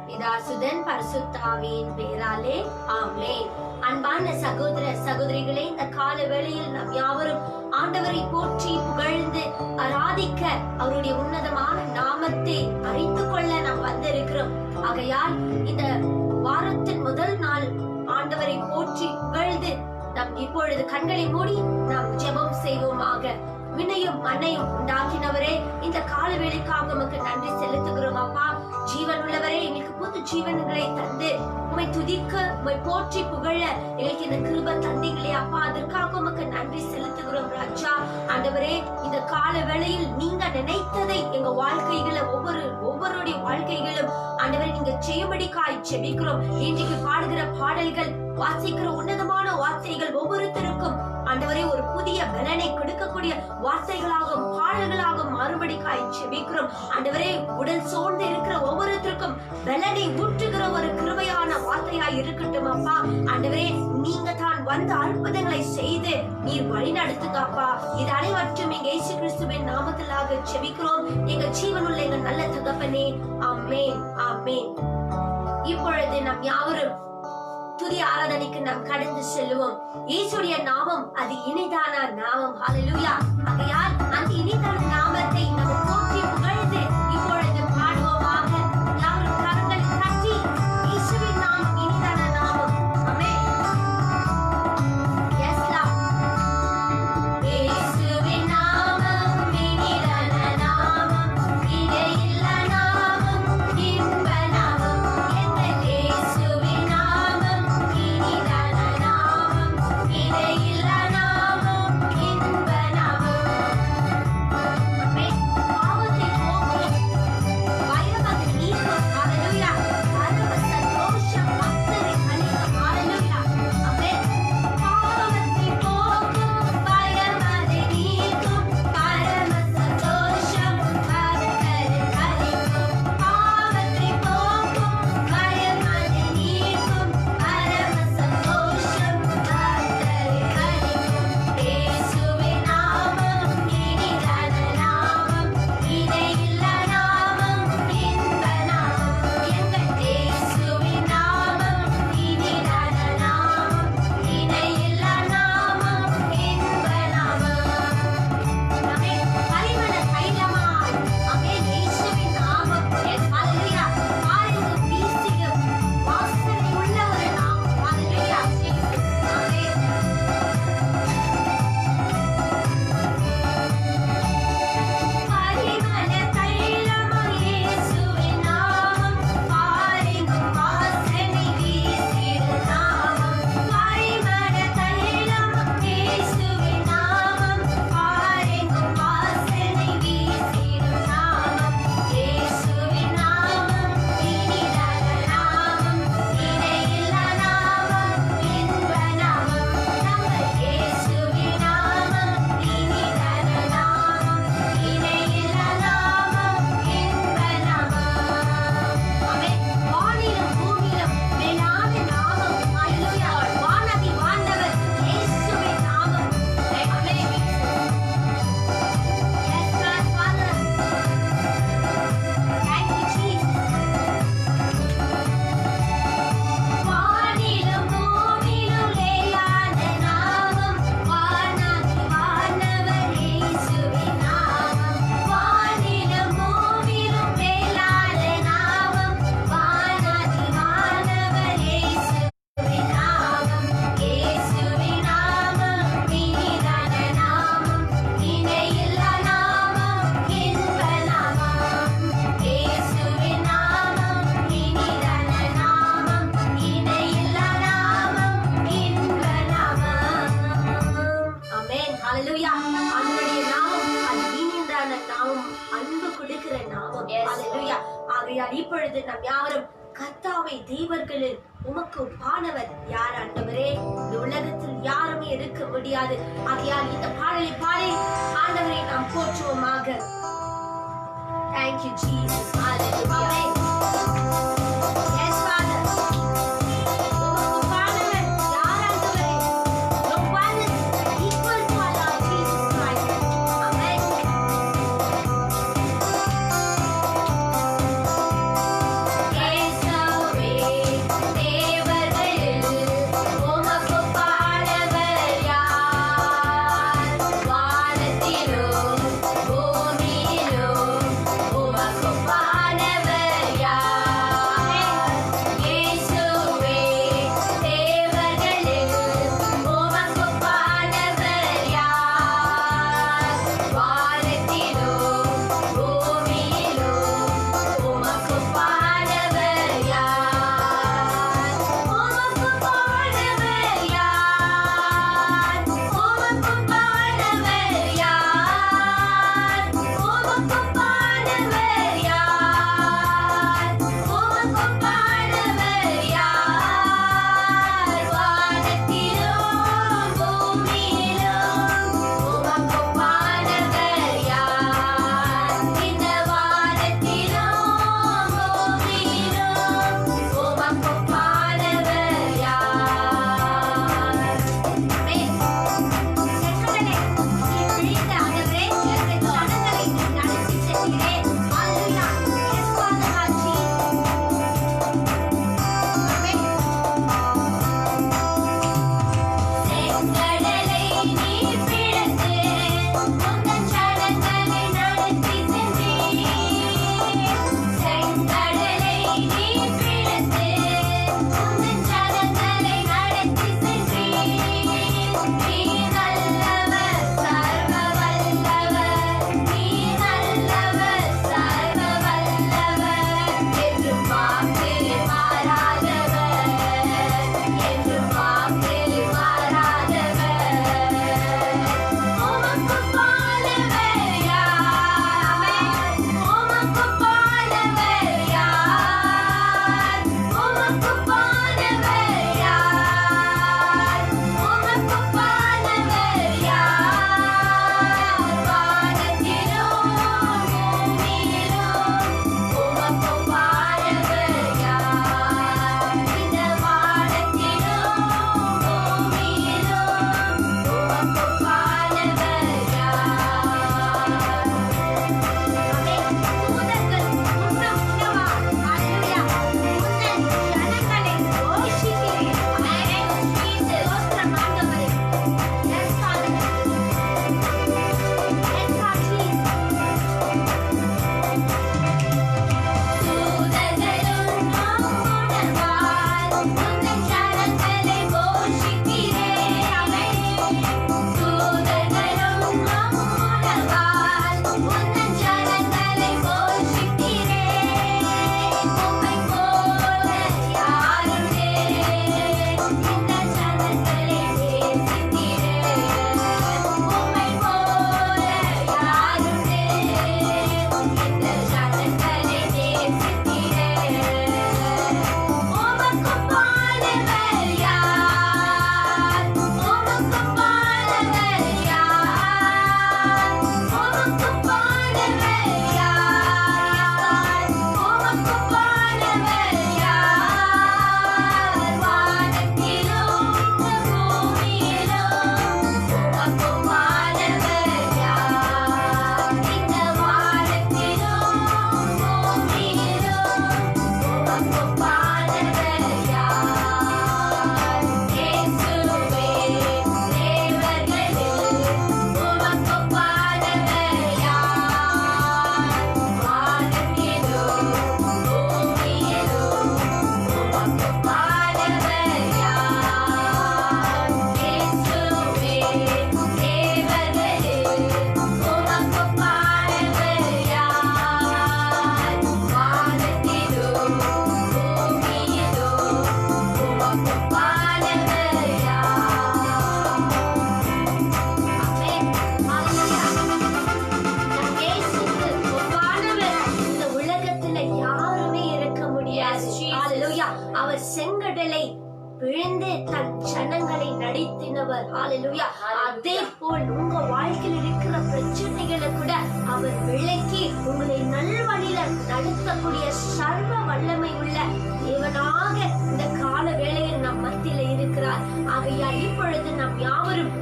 பிதாசுதன் பரிசுத்தாவியின் பெயராலே ஆமென். அன்பான சகோதர சகோதரிகளே, இந்த கால வேளையில் நாம் யாவரும் ஆண்டவரை போற்றி புகழ்ந்து ஆராதிக்க அவருடைய உன்னதமான நாமத்தை அறிந்து கொள்ள நாம் வந்திருக்கிறோம். ஆகையால் இந்த வாரத்தின் முதல் நாள் ஆண்டவரை போற்றி புகழ்ந்து நாம் இப்பொழுது கண்களை மூடி நாம் ஜெபம் செய்வோமாக. விண்ணையும் மண்ணையும் உண்டாக்கினவரே, இந்த கால வேளைக்காக உமக்கு நன்றி செலுத்துகிறோம் அப்பா. ஜீவன் உள்ளவரே, எங்களுக்கு புது ஜீவன்களை தந்து உம்மை துதிக்க உம்மை போற்றி புகழ எங்களுக்கு இந்த கிருபை தந்தீங்களே அப்பா, அதற்காக உமக்கு நன்றி செலுத்துகிறோம் ராஜா. ஆண்டவரே, இந்த கால வேளையில் நீங்க நினைத்ததை எங்க வாழ்க்கைகளை ஒவ்வொருடைய வாழ்க்கைகளும் ஆண்டவரே நீங்க செய்யும்படிக்காய் ஜெபிக்கிறோம். இன்றைக்கு பாடுகிற பாடல்கள், வாசிக்கிற உன்னதமான வார்த்தைகள் ஒவ்வொருத்தருக்கும் ஆண்டவரே ஒரு புதிய பலனை கொடுக்கக்கூடிய வார்த்தைகளாகவும் பாடல்களாகவும் மாறுபடிக்காய் ஜெபிக்கிறோம். ஆண்டவரே, உடல் சோர்ந்து இருக்கிற ஒவ்வொருத்தருக்கும் பலனை ஊற்றுகிற ஒரு கிருபையான வார்த்தையாய் இருக்கட்டும் அப்பா. ஆண்டவரே, நீங்க தான் வந்த அற்புதங்களை செய்து நீர் வழி நடத்துங்க அப்பா. இது அனைவற்றும் எங்க இயேசு கிறிஸ்துவின் நாமத்திலாக ஜெபிக்கிறோம் எங்க ஜீவனுள்ள எங்க நல்ல தகப்பனே. ஆமென், ஆமென். இப்பொழுது நாம் யாவரும் துதி ஆராதனைக்கு நாம் கடந்து செல்வோம். இயேசுடைய நாமம் அது இனிதான நாமம். ஹல்லேலூயா. ஆகையால் அந்த இனிதான நாமத்தை நாம் போற்றி புகழ்ந்து இப்பொழுது பாடுவோமாக. யாவரும் கரங்களை தட்டி இயேசுவின் நாமம் இனிதான நாமம். ஆமென். Yes lord. இயேசுவின் நாமம் இனிதான நாமம், இடையில்லா நாமம், இன்ப நாமம். எங்கள் இயேசுவின் நாமம் இனிதான நாமம், இடையில்லா நாமம், இன்ப நாமம். ஆமென். பாவத்தை போக்கும் பயமது நீக்கும். ஹல்லேலூயா. பரம சந்தோஷம் பக்தரை அளிக்கும். ஹல்லேலூயா. ஆமென். பாவத்தை போக்கும் பயமது நீக்கும், பரம சந்தோஷம் பக்தரை அளிக்கும். பாவத்தை போக்கும் பயமது நீக்கும், பரம சந்தோஷம் பக்தரை அளிக்கும். இயேசுவின் நாமம் இனிதான நாமம், இடையில்லா நாமம், இன்ப நாமம். எங்கள் இயேசுவின் நாமம் இனிதான நாமம், இடையில்லா நாமம், இன்ப நாமம். ஆமென். பரிமள தைலமாய், ஆமென், இயேசுவின் நாமம். எஸ், ஹல்லேலூயா. பாருங்க, வீசிடும் வாசனை உள்ள ஒரு நாமம். ஹல்லேலூயா. ஆமென். பரிமள தைலமாய் இயேசுவின் நாமம், பாருங்கும் வாசனை வீசிடும் நாமம். பரிமள தைலமாய் இயேசுவின் நாமம், பாருங்கும் வாசனை வீசிடும் நாமம். இயேசுவின் நாமம் இனிதான நாமம், இடையில்லா நாமம், இன்ப நாமம். நம்ம இயேசுவின் நாமம் இனிதான நாமம், இடையில்லா நாமம், இன்ப நாமம். ஆமென். வானிலும் பூமியிலும் மேலான நாமம். ஹல்லேலூயா. வானதி வானவர் இயேசுவின் நாமம். ஆமென். Yes, God, Father. Thank you, Jesus. வானிலும் பூமியிலும் மேலான நாமம், வானதி வானவர் இயேசுவின் நாமம். வானிலும் பூமியிலும் மேலான நாமம், வானதி வானவர் இயேசுவின் நாமம். இயேசுவின் நாமம் இனிதான நாமம், இணையில்லா நாமம், இன்ப நாமம். இயேசுவின் நாமம் இனிதான நாமம், இணையில்லா நாமம், இன்ப நாமம். ஆமென். ஹல்லேலூயா. அவருடைய நாமம் அது இனிதான நாமம், அன்பு கொடுக்கிற நாமம். ஹல்லேலூயா. ஆகையால் இப்பொழுது நாம் யாவரும் கர்த்தாவை தேவர்களில் உமக்கு ஒப்பானவர் யார் ஆண்டவரே? இந்த உலகத்தில் யாருமே இருக்க முடியாது. ஆகையால் இந்த பாடலை பாடி ஆண்டவரை நாம் போற்றுவோமாக. Thank you, Jesus. Hallelujah. Amen. Yes, Father. உமக்கு ஒப்பானவர் யார் ஆண்டவரே? No one is equal to our Lord Jesus Christ. Amen. Yes, அவர் செங்கடலை விழுந்து தன் ஜனங்களை நடத்தினவர். ஹalleluya. அதே போல் உங்க வாழ்க்கையில் இருக்கிற பிரச்சனைகளை கூட அவர் விலக்கி உங்களை நல்வழியில நடத்தக்கூடிய சர்வ வல்லமை உள்ள தேவனாக இந்த கால வேளையில் நம் மத்தியில இருக்கிறார். ஆகையால் இப்பொழுது நாம் யாவரும்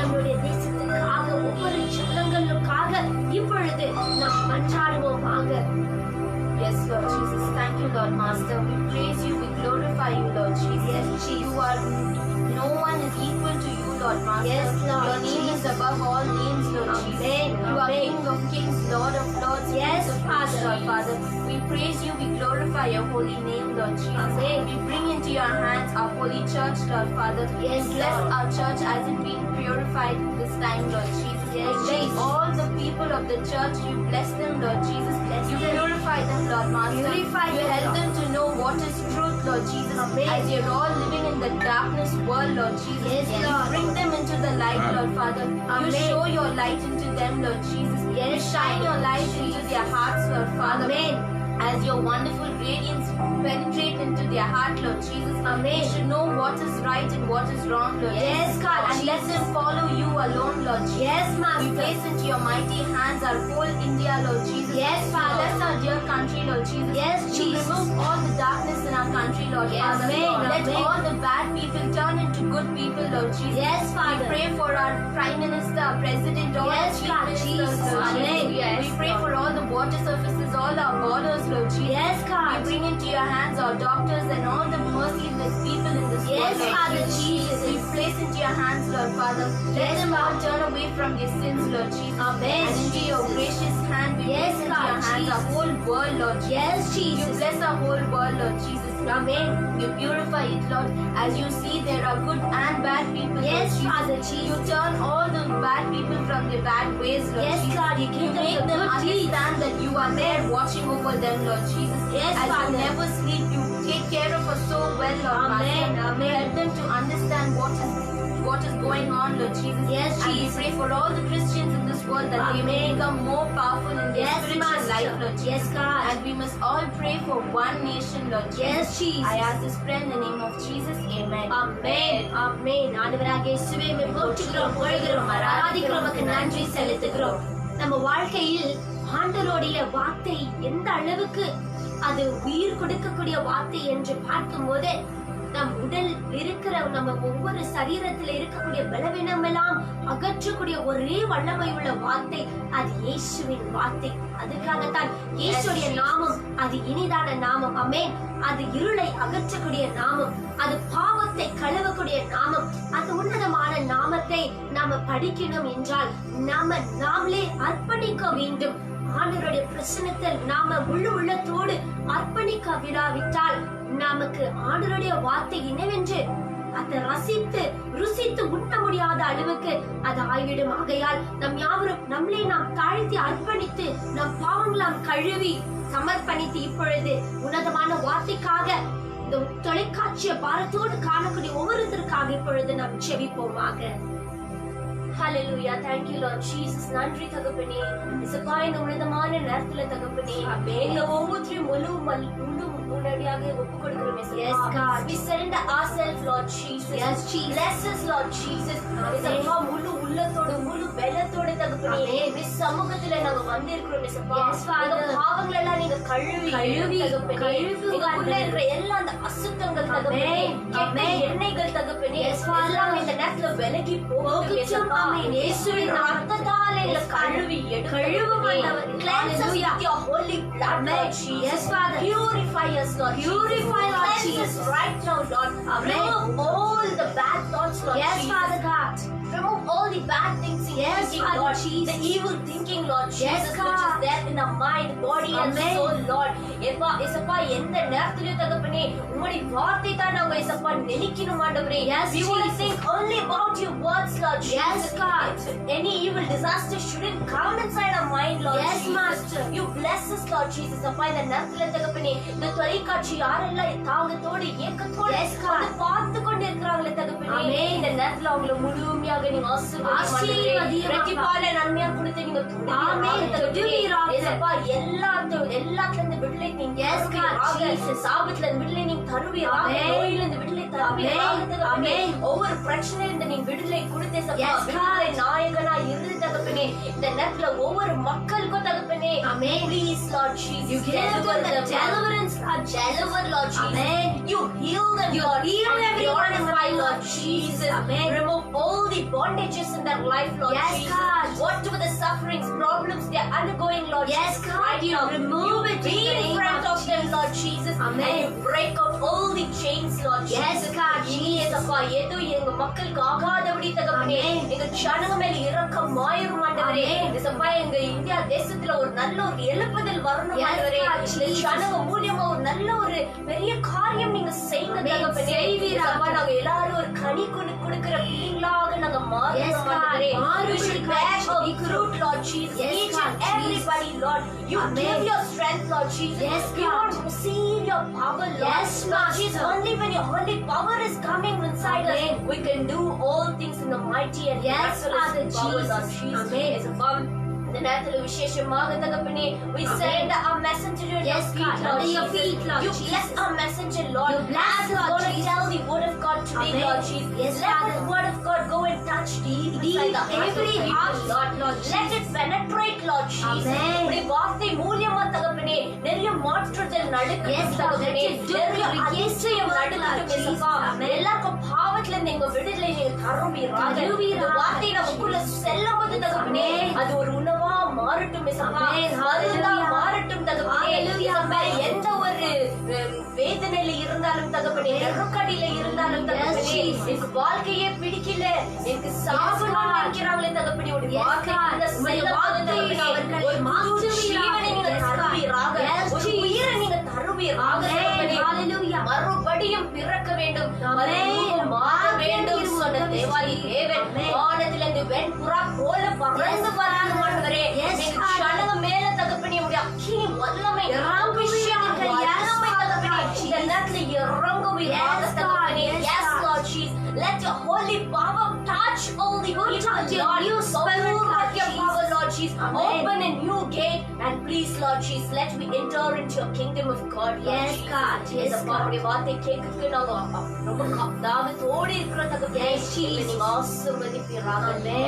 நம்முடைய தேசத்துக்காக ஒவ்வொரு ஜனங்களுக்காக இப்பொழுது நாம் மன்றாடுவோமாக. Yes, Lord Jesus. Thank you, Lord Master. We praise you, we glorify you, Lord Jesus. Yes, Jesus. You are, no one is equal to you, Lord Master. Yes, Lord Your name Jesus. is above all names, Lord Amen. Jesus. You are Amen. King of kings, Lord of lords. Yes, Prince of Father. peace, Lord Father. We praise you, we glorify your holy name, Lord Jesus. Amen. We bring into your hands our holy church, Lord Father. Yes, Bless Lord. our church as it being purified this time, Lord Jesus. Yes, Bless Jesus. all the people of the church. You bless them, Lord Jesus. Bless You them. purify them, Lord Master. Purify You them, help Lord. them to know what is truth, Lord Jesus. Amen. As you're all living in the darkness world, Lord Jesus. Yes, You Lord. bring them into the light, Lord Father. Amen. You show your light into them, Lord Jesus. Yes, You shine your light into their hearts, Lord Father. Amen. As your wonderful radiance penetrate into their heart, Lord Jesus. Amen. They should know what is right and what is wrong, Lord Yes, Jesus. God, And let them follow you alone, Lord Jesus. Yes, We Master. place into your mighty hands our whole India, Lord Jesus. Yes, Father. Bless our dear country, Lord Jesus. Yes, You Jesus. remove all the darkness in our country, Lord Yes, Father. Amen, Let Amen. all the bad people turn into good people, Lord Jesus. Yes, Father. We pray for our Prime Minister, our President, all Yes, our chief God, ministers, Jesus. Lord Amen. Jesus. Yes, We pray Lord. for all the border services, all our borders, Lord Jesus. Yes, We God. bring into your hands our doctors and all the merciless people in this Yes, world, Lord Father Jesus. We Jesus. place into your hands, Lord Father. Let Yes, them all Lord. turn away from their sins, Lord Jesus. Amen, And into your Jesus. gracious hand, we Yes, place into God, your hands our Jesus. whole world, Lord Jesus. Yes, You Jesus. bless our whole world, Lord Jesus. Amen. You purify it, Lord. As you see, there are good and bad people, Yes, Lord Jesus. Father You Jesus. turn all the bad people from their bad ways, Lord Yes, Jesus. God, you You give them make the them good deeds. understand that you are there watching over them, Lord Jesus. Yes, As Father. you never sleep, you take care of us so well, Lord Amen, Master. amen. Help them to understand what is going on, Lord Jesus. Yes, And we Jesus. pray for all the Christians in this world that they may Amen. become more powerful in their Yes, spiritual life, Lord Master. Jesus. Yes, God. And we must all pray for one nation, Lord Jesus. Yes, Jesus. I ask this prayer in the name of Jesus. Amen. Amen. Amen. ஆண்டவராகிய இயேசுவே உம்மை போற்றுகிறோம், புகழ்கிறோம், ஆராதிக்கிறோம், உமக்கு நன்றி செலுத்துகிறோம். நம்ம வாழ்க்கையில் ஆண்டவருடைய வார்த்தை எந்த அளவுக்கு அது உயிர் கொடுக்கக்கூடிய வார்த்தை என்று பார்க்கும்போது நம் உடல் இருக்கிற நம்ம ஒவ்வொரு சரீரத்தில் இருக்கக்கூடிய பலவீனம் எல்லாம் அகற்றக்கூடிய ஒரே வல்லமை உள்ள வார்த்தை அது இயேசுவின் வார்த்தை. அதுக்காகத்தான் இயேசுடைய நாமம் அது இனிதான நாமம். ஆமென். அது இருளை அகற்றக்கூடிய நாமம், அது பாவத்தை கழுவக்கூடிய நாமம். அது உன்னதமான நாமத்தை நாம படிக்கணும் என்றால் நாமளே அர்ப்பணிக்க வேண்டும். ஆண்டவருடைய பிரசன்னத்தில் நாம முழு உள்ளத்தோடு அர்ப்பணிக்க விடாவிட்டால் நமக்கு ஆண்டவருடைய வார்த்தை என்னவென்று அதை ரசித்து ருசித்து உண்ண முடியாத அளவுக்கு அது ஆய்விடும். ஆகையால் நம் யாவரும் நம்மளே நாம் தாழ்த்தி அர்ப்பணித்து நம் பாவங்களாம் கழுவி சமர்ப்பணித்து இப்பொழுது உன்னதமான வார்த்தைக்காக இந்த தொலைக்காட்சியை பாரத்தோடு காணக்கூடிய ஒவ்வொருத்தருக்காக இப்பொழுது நாம் செவிப்போமாக. Hallelujah. Thank you, Lord Jesus. நன்றி தகப்பனே. இசப்பா இந்த உன்னதமான நேரத்துல தகப்பனே எங்க ஒவ்வொருத்தரையும் முழு முன்னாடியாக ஒப்பு கொடுக்கிறோம். Yes, God. We surrender ourselves, Lord Jesus. Yes, Jesus. Bless us, Lord Jesus. இசப்பா முழு உள்ளத்தோடு முழு பலத்தோடு தகப்பனே இந்த சமூகத்துல நாங்க வந்திருக்கிறோம். இசப்பா Yes, Father. பாவங்கள் எல்லாம் நீங்க கழுவி தகப்பனே. எங்களுக்குள்ள இருக்கிற எல்லா அந்த அசுத்தங்கள் தகப்பனே, கெட்ட எண்ணெய்கள் தகப்பனே எல்லாம் இந்த நேரத்துல விலகி போகட்டும். ஆமென். இயேசுவின் ரத்தத்தால் எங்களை கழுவி கழுவும் ஆண்டவரே. Cleanse us with your holy blood, Lord Jesus. Yes, Father. Purify us, Lord. Purify us, Lord Jesus. Right now, Lord. Remove all the bad thoughts, Lord. Yes, Father God. Remove all the bad things in thinking, Lord. The evil thinking, Lord Jesus, which is there in our mind, body and soul, Lord. ஏசப்பா எந்த நேரத்திலும் தகப்பனே உம்முடைய வார்த்தை தான் நாங்க ஏசப்பா நினைக்கணும் ஆண்டவரே. We want to think only about your words, Lord Jesus. Yes, God. Any evil disaster shouldn't come inside our mind, Lord. Yes, Master. You bless us, Lord Jesus. அப்பா இந்த நேரத்துல தகப்பனே இந்த தொலைக்காட்சி யாரெல்லாம் தாகத்தோடு ஏக்கத்தோடு பார்த்து கொண்டு இருக்கிறாங்களே தகப்பனே இந்த நேரத்துல அவங்களை முழுமையாக நீங்க ஆசீர்வதியும் ரெட்டிப்பால நன்மையா கொடுத்து நீங்க எல்லாத்துல இருந்து விடுதலை நீங்க சாபத்துல இருந்து விடுதலை நீங்க தருவீராக, நோயில இருந்து விடுதலை தருவீராக, ஒவ்வொரு பிரச்சனையில இருந்து நீங்க விடுதலை கொடுத்தே விடுதலை நாயகனா இருந்து தகப்பனே இந்த நேரத்துல ஒவ்வொரு மக்களுக்கும் தகப்பனே please Lord Jesus you give them the deliverance deliver Lord Jesus you heal them Lord heal everyone in my Lord Jesus remove all the bondages in their life Lord Jesus whatever the sufferings problems they are undergoing Lord Jesus right you remove it be in front of them Lord Jesus and you break out all the chains Lord Jesus Jesus அப்பா ஏதோ எங்க மக்களுக்கு ஆகாதபடி தகப்பனே எங்க ஜனங்க மேல இரக்கம் மாயிரும் ஆண்டவரே அப்பா எங்க இந்தியா தேசத்துல ஒரு நல்ல ஒரு எழுப்புதல் வரணும் ஆண்டவரே இந்த ஜனங்க மூலமா ஒரு நல்ல ஒரு பெரிய காரியம் நீங்க செய்யுங்க தகப்பனே அப்பா நாங்க எல்லாரும் ஒரு கனி கொடுக்கிற பிள்ளைங்களாக நாங்க மாறணும் ஆண்டவரே we should bear the fruit Lord Jesus each and everybody Lord you give your strength Lord Jesus you want to receive your power Lord Jesus only when your holy power is coming inside us we can do all things in the mighty and miraculous power Lord Jesus இந்த நேரத்துல விசேஷமாக தகப்பனே we send our messenger to your feet Lord you bless our messenger Lord you bless Lord to tell the word of God today Lord Jesus let the word of God go and touch every heart Lord let it penetrate Lord Jesus உடைய வார்த்தை மூலமா தகப்பனே நிறைய மாற்றுதல் நடக்கும் தகப்பனே நிறைய அதிசயம் நடக்கும் எல்லாருக்கும் பாவத்துல இருந்து எங்க விடுதலை நீங்க தருவீராக இந்த வார்த்தை நமக்குள்ள செல்லும்போது தகப்பனே அது ஒரு உணவா மாறட்டும் மாறட்டும் தகப்பனே எந்த ஒரு வேதனையில இருந்தாலும் தகப்பனே நெருக்கடியில இருந்தாலும் தகப்பனே எனக்கு வாழ்க்கையே பிடிக்கல எனக்கு சாகணும்னு நினைக்கிறாங்களே தகப்பனே ஒரு வார்த்தை உயிரை நீங்க தருவீராக மறுபடியும் பிறக்க வேண்டும் மாற வேண்டும் சொன்ன தேவாதி தேவன் வானத்துல இருந்து வெண்புறா போல பறந்து வரணும் ஆண்டவரே ஜனங்க மேல தகப்பனே உடைய அக்கினி வல்லமை வல்லமை தகப்பனே இந்த நேரத்துல இறங்குவீராக தகப்பனே yes Lord Jesus let your holy power touch all the people Lord you spirit your power Lord Jesus open a new gate and please Lord Jesus let me enter into your kingdom of God yes God yes உடைய வார்த்தை கேட்க நாங்க ரொம்ப தாகத்தோடு இருக்கிற தகப்பனே நீங்க ஆசீர்வதிப்பீராக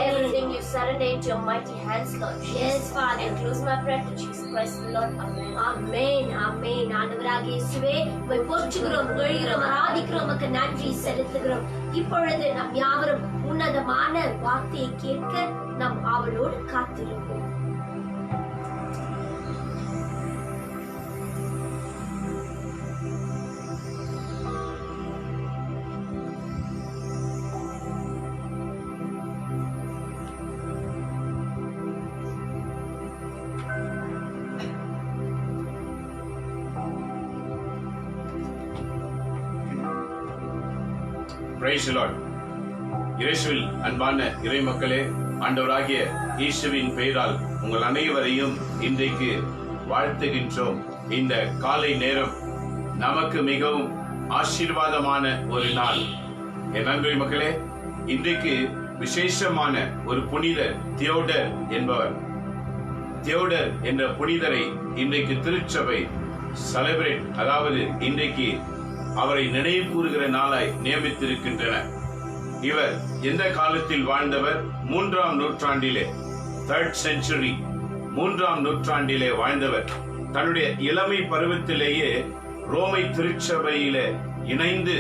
everything you surrender into your mighty hands Lord yes Father and close my prayer to Jesus Christ the Lord amen amen amen ஆண்டவராகிய இயேசுவே உம்மை போற்றுகிறோம் புகழ்கிறோம் ஆராதிக்கிறோம் உமக்கு நன்றி செலுத்துகிறோம் இப்பொழுது நாம் யாவரும் உன்னதமான வார்த்தையை கேட்க நாம் ஆவலோடு காத்திருப்போம் Praise the Lord. இயேசுவில் அன்பான இறை மக்களே, ஆண்டவராகிய இயேசுவின் பெயரால் உங்கள் அனைவரையும் இன்றைக்கு வாழ்த்துகின்றோம். இந்த காலை நேரம் நமக்கு மிகவும் ஆசீர்வாதமான ஒரு நாள். என் அன்பு மக்களே, இன்றைக்கு விசேஷமான ஒரு புனிதர் தியோடர் என்பவர். தியோடர் என்ற புனிதரை இன்றைக்கு திருச்சபை செலிப்ரேட், அதாவது இன்றைக்கு அவரை நினைவு கூறுகிற நாளாய் நியமித்திருக்கின்றன. இவர் எந்த காலத்தில் வாழ்ந்தவர்? 3ஆம் நூற்றாண்டிலே, 3rd century 3ஆம் நூற்றாண்டிலே வாழ்ந்தவர். தன்னுடைய இளமை பருவத்திலேயே ரோமை திருச்சபையிலே இணைந்து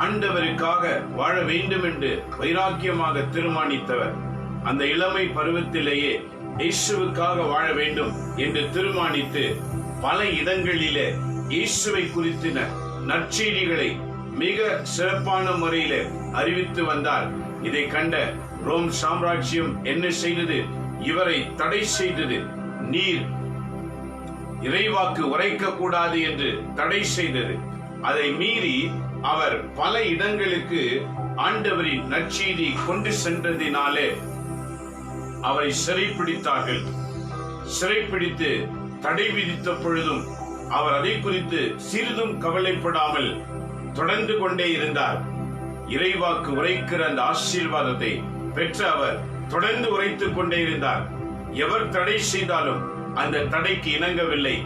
ஆண்டவருக்காக வாழ வேண்டும் என்று வைராக்கியமாக தீர்மானித்தவர். அந்த இளமை பருவத்திலேயே இயேசுவுக்காக வாழ வேண்டும் என்று தீர்மானித்து பல இடங்களிலே இயேசுவை குறித்தின நற்செய்திகளை மிக சிறப்பான முறையில அறிவித்து வந்தார். இதை கண்ட ரோம் சாம்ராஜ்யம் என்ன செய்தது? இவரை தடை செய்தது. நீர் இறைவாக்கு உரைக்க கூடாது என்று தடை செய்தது. அதை மீறி அவர் பல இடங்களுக்கு ஆண்டவரின் நற்செய்தி கொண்டு சென்றதினாலே அவரை சிறைப்பிடித்தார்கள். சிறைப்பிடித்து தடை விதித்த பொழுதும் அவர் அதை குறித்து சிறிதும் கவலைப்படாமல் தொடர்ந்து கொண்டே இருந்தார். இறைவாக்கு உரைக்கிற அந்த ஆசீர்வாதத்தை பெற்ற அவர் தொடர்ந்து உரைத்துக் கொண்டே இருந்தார். எவர் தடை செய்தாலும் அந்த தடைக்கு இணங்கவில்லை.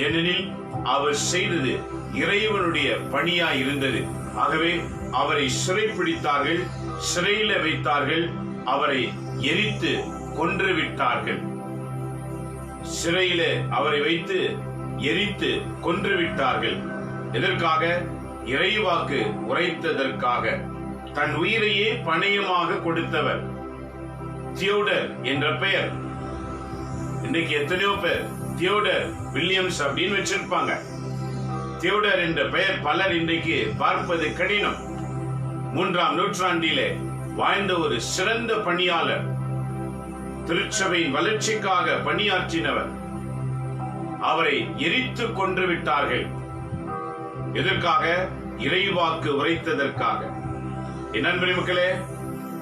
ஏனெனில் அவர் செய்தது இறைவனுடைய பணியாய் இருந்தது. ஆகவே அவரை சிறைப்பிடித்தார்கள், சிறையில வைத்தார்கள், அவரை எரித்து கொன்று விட்டார்கள். சிறையில அவரை வைத்து எரித்து கொன்று விட்டார்கள். எதற்காக? இறைவாக்கு உரைத்ததற்காக. தன் உயிரையே பணயமாக கொடுத்தவர். தியோடர் என்ற பெயர். இன்னைக்கு எத்தனையோ பேர் தியோடர் வில்லியம்ஸ் அப்படின்னு வச்சிருப்பாங்க. தியோடர் என்ற பெயர் பலர் இன்றைக்கு பார்ப்பது கடினம். 3ஆம் நூற்றாண்டிலே வாழ்ந்த ஒரு சிறந்த பணியாளர், திருச்சபையின் வளர்ச்சிக்காக பணியாற்றினவர். அவரை எரித்து கொன்று விட்டார்கள். எதற்காக? இறைவாக்கு உரைத்ததற்காக. என் அன்பு மக்களே,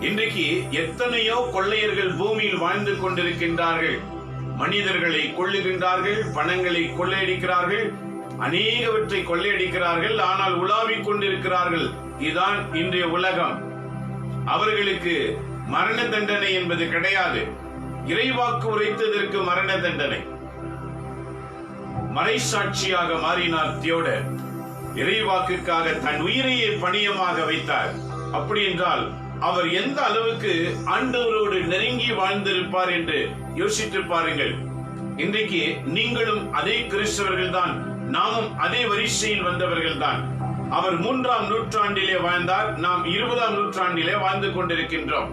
இன்றைக்கு எத்தனையோ கொள்ளையர்கள் பூமியில் வாழ்ந்து கொண்டிருக்கின்றார்கள். மனிதர்களை கொள்ளுகின்றார்கள், பணங்களை கொள்ளையடிக்கிறார்கள், அநேகவற்றை கொள்ளையடிக்கிறார்கள். ஆனால் உலாவிக் கொண்டிருக்கிறார்கள். இதுதான் இன்றைய உலகம். அவர்களுக்கு மரண தண்டனை என்பது கிடையாது. இறைவாக்கு உரைத்ததற்கு மரண தண்டனை. மறைசாட்சியாக மாறினார் தியோடர். இறைவாக்குக்காக தன் உயிரையே பணியமாக வைத்தார். அப்படி என்றால் அவர் எந்த அளவுக்கு ஆண்டவரோடு நெருங்கி வாழ்ந்திருப்பார் என்று யோசித்து பாருங்கள். இன்றைக்கு நீங்களும் அதே கிறிஸ்தவர்கள் தான், நாமும் அதே வரிசையில் வந்தவர்கள் தான். அவர் 3ஆம் நூற்றாண்டிலே வாழ்ந்தார், நாம் 20ஆம் நூற்றாண்டிலே வாழ்ந்து கொண்டிருக்கின்றோம்.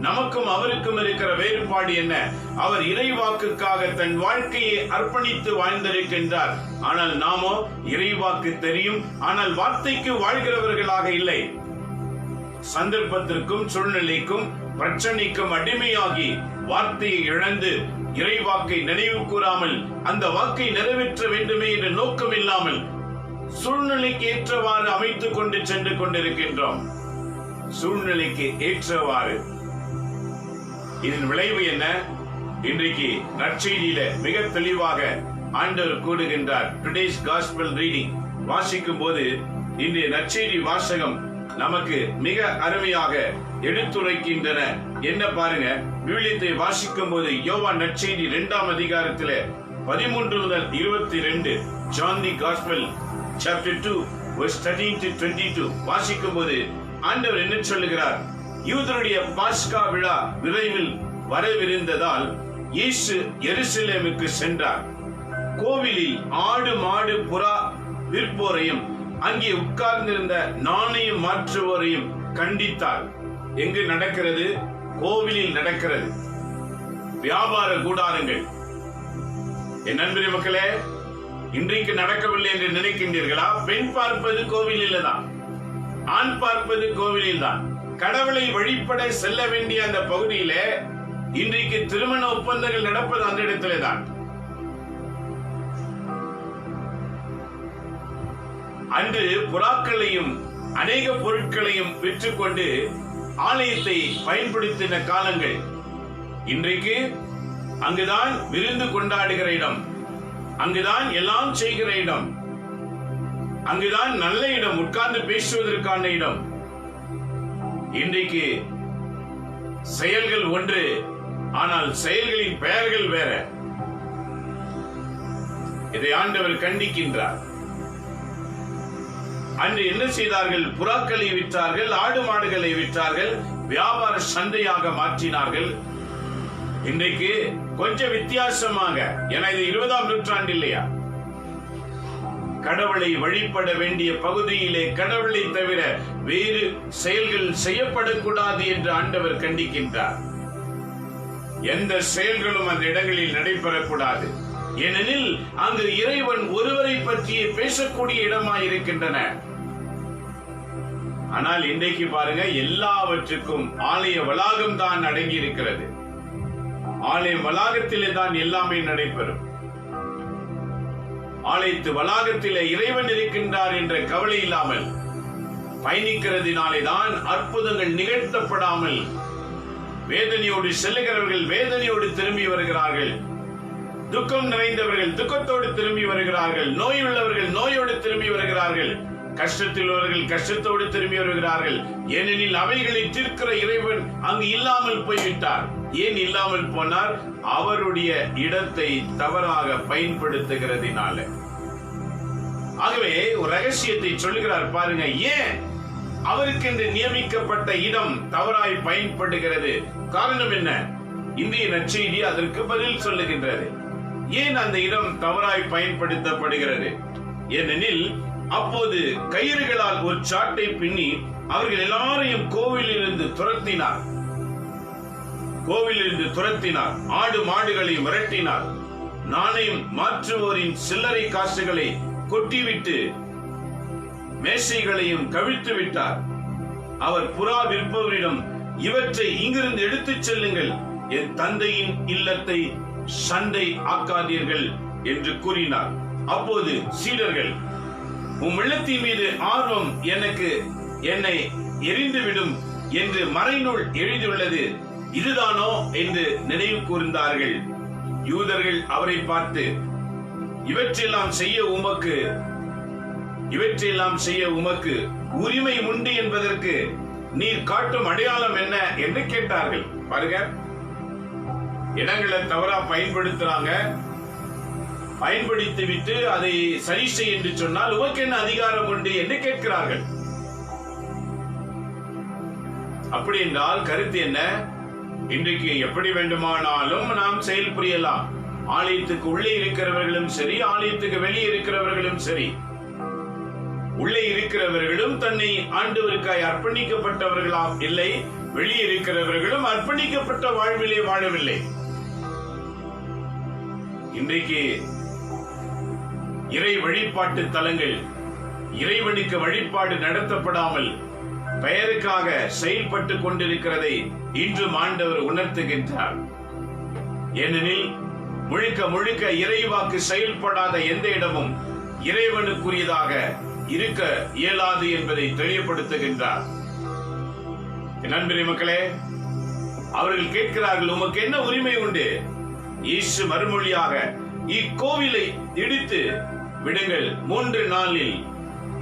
நமக்கும் அவருக்கும் இருக்கிற வேறுபாடு என்ன? அவர் இறைவாக்குக்காக தன் வாழ்க்கையை அர்ப்பணித்து வாழ்ந்திருக்கின்றார். ஆனால் நாமோ இறைவாக்கு தெரியும், ஆனால் வார்த்தைக்கு வாழ்கிறவர்களாக இல்லை. சந்தர்ப்பத்திற்கும் சூழ்நிலைக்கும் பிரச்சனைக்கும் அடிமையாகி வார்த்தையை இழந்து இறைவாக்கை நினைவு கூறாமல் அந்த வாக்கை நிறைவேற்ற வேண்டுமே என்ற நோக்கம் இல்லாமல் சூழ்நிலைக்கு ஏற்றவாறு அமைத்துக் கொண்டு சென்று கொண்டிருக்கின்றோம். சூழ்நிலைக்கு ஏற்றவாறு. இதன் விளைவு என்ன? இன்றைக்கு நற்செய்தியில மிக தெளிவாக ஆண்டவர் கூறுகின்றார். டுடேஸ் காஸ்பல் ரீடிங் வாசிக்கும் போது இன்றைய நற்செய்தி வாசகம் நமக்கு மிக அருமையாக எடுத்துரைக்கின்றன. என்ன பாருங்க, விவிலியத்தை வாசிக்கும் போது யோவான் நற்செய்தி 2ஆம் அதிகாரத்திலே 13 முதல் 22, John the gospel chapter 2 verse 13 to 22 வாசிக்கும் போது ஆண்டவர் என்ன சொல்லுகிறார்? யூதருடைய பாஸ்கா விழா விரைவில் வரவிருந்ததால் இயேசு எருசலேமுக்கு சென்றார். கோவிலில் ஆடு மாடு புறா விற்போரையும் அங்கே உட்கார்ந்திருந்த நாணயம் மாற்றுவோரையும் கண்டித்தார். எங்கு நடக்கிறது? கோவிலில் நடக்கிறது. வியாபார கூடாரங்கள். என் அன்பு மக்களே, இன்றைக்கு நடக்கவில்லை என்று நினைக்கின்றீர்களா? பெண் பார்ப்பது கோவிலில் தான், ஆண் பார்ப்பது கோவிலில் தான். கடவுளை வழிபட செல்ல வேண்டிய அந்த பகுதியில இன்றைக்கு திருமண ஒப்பந்தங்கள் நடப்பது அந்த இடத்திலே தான். அன்று புறாக்களையும் அநேக பொருட்களையும் விற்றுக்கொண்டு ஆலயத்தை பயன்படுத்தின காலங்கள். இன்றைக்கு அங்குதான் விருந்து கொண்டாடுகிற இடம், அங்குதான் எல்லாம் செய்கிற இடம், அங்குதான் நல்ல இடம், உட்கார்ந்து பேசுவதற்கான இடம். இன்றைக்கு செயல்கள் ஒன்று, ஆனால் செயல்களின் பெயர்கள் வேற. இதை ஆண்டவர் கண்டிக்கின்றார். அன்று என்ன செய்தார்கள்? புறாக்களை விற்றார்கள், ஆடு மாடுகளை விற்றார்கள், வியாபார சந்தையாக மாற்றினார்கள். இன்றைக்கு கொஞ்சம் வித்தியாசமாக, ஏன்னா இது 20ஆம் நூற்றாண்டு இல்லையா? கடவுளை வழிபட வேண்டிய பகுதியிலே கடவுளை தவிர வேறு செயல்கள் செய்யப்படக்கூடாது என்று ஆண்டவர் கண்டிக்கின்றார். எந்த செயல்களும் அந்த இடங்களில் நடைபெறக்கூடாது. ஏனெனில் அங்கு இறைவன் ஒருவரை பற்றியே பேசக்கூடிய இடமாயிருக்கின்றன. ஆனால் இன்றைக்கு பாருங்க, எல்லாவற்றுக்கும் ஆலய வளாகம் தான் அடங்கி இருக்கிறது. ஆலய வளாகத்திலே தான் எல்லாமே நடைபெறும். ஆலயத்து வளாகத்திலே இறைவன் இருக்கின்றார் என்ற கவலை இல்லாமல் பயணிக்கிறதினாலே தான் அற்புதங்கள் நிகழ்த்தப்படாமல் வேதனையோடு செல்லுகிறவர்கள் வேதனையோடு திரும்பி வருகிறார்கள். துக்கம் நிறைந்தவர்கள் துக்கத்தோடு திரும்பி வருகிறார்கள். நோய் உள்ளவர்கள் நோயோடு திரும்பி வருகிறார்கள். கஷ்டத்தில் உள்ளவர்கள் கஷ்டத்தோடு திரும்பி வருகிறார்கள். ஏனெனில் அவைகளை தீர்க்கிற இறைவன் அங்கு இல்லாமல் போய்விட்டார். ஏன் இல்லாமல் போனார்? அவருடைய இடத்தை தவறாக பயன்படுத்துகிறதினால. ஆகவே ஒரு ரகசியத்தை சொல்லுகிறார் பாருங்க. ஏன் அவருக்கென்று நியமிக்கப்பட்ட இடம் தவறாய் பயன்படுகிறது? காரணம் என்ன? இந்திய நற்செய்தி அதற்கு பதில் சொல்லுகின்றது. ஏன் அந்த இடம் தவறாய் பயன்படுத்தப்படுகிறது? ஏனெனில் அப்போது கயிறுகளால் ஒரு சாட்டை பின்னி அவர்கள் எல்லாரையும் கோவிலிருந்து துரத்தினார். ஆடு மாடுகளை மிரட்டினார். நாணயம் மாற்றுவோரின் சில்லறை காசுகளை கொட்டிவிட்டு மேசைகளையும் கவிழ்த்து விட்டார். அவர் புறா விற்பவரிடம், இவற்றை இங்கிருந்து எடுத்துச் செல்லுங்கள், என் தந்தையின் இல்லத்தை சண்டை ஆக்காதீர்கள் என்று கூறினார். அப்போது சீடர்கள், உம் உள்ளத்தின் மீது ஆர்வம் என்னை எரிந்துவிடும் என்று மறைநூல் எழுதியுள்ளது இதுதானோ என்று நினைவு கூர்ந்தார்கள். யூதர்கள் அவரை பார்த்து, இவற்றையெல்லாம் செய்ய உமக்கு உரிமை உண்டு என்பதற்கு நீர் காட்டும் அடையாளம் என்ன என்று கேட்டார்கள். பாருங்க, இடங்களை தவறா பயன்படுத்துறாங்க. பயன்படுத்தி விட்டு அதை சரி செய் என்று சொன்னால் உமக்கு என்ன அதிகாரம் உண்டு என்று கேட்கிறார்கள். அப்படி என்றால் கருத்து என்ன? இன்றைக்கு எப்படி வேண்டுமானாலும் நாம் செயல் புரியலாம். ஆலயத்துக்கு உள்ளே இருக்கிறவர்களும் சரி, ஆலயத்துக்கு வெளியே இருக்கிறவர்களும் சரி. உள்ளே இருக்கிறவர்களும் தன்னை ஆண்டவருக்காய் அர்ப்பணிக்கப்பட்டவர்களாம் இல்லை, வெளியே இருக்கிறவர்களும் அர்ப்பணிக்கப்பட்ட வாழ்விலே வாழவில்லை. இன்றைக்கு இறை வழிபாட்டு தலங்கள், இறைவனுக்கு வழிபாடு நடத்தப்படாமல் பெயருக்காக செயல்பட்டு கொண்டிருக்கிறதை இன்றும் ஆண்டவர் உணர்த்துகின்றார். ஏனெனில் முழுக்க இறைவாக்கு செயல்படாத எந்த இடமும் இறைவனுக்குரியதாக இருக்க இயலாது என்பதை தெளிவுபடுத்துகின்றார். நண்பரே மக்களே, அவர்கள் கேட்கிறார்கள், உமக்கு என்ன உரிமை உண்டு? இயேசு மறுமொழியாக, இக்கோவிலை இடித்து விடுங்கள், 3 நாளில்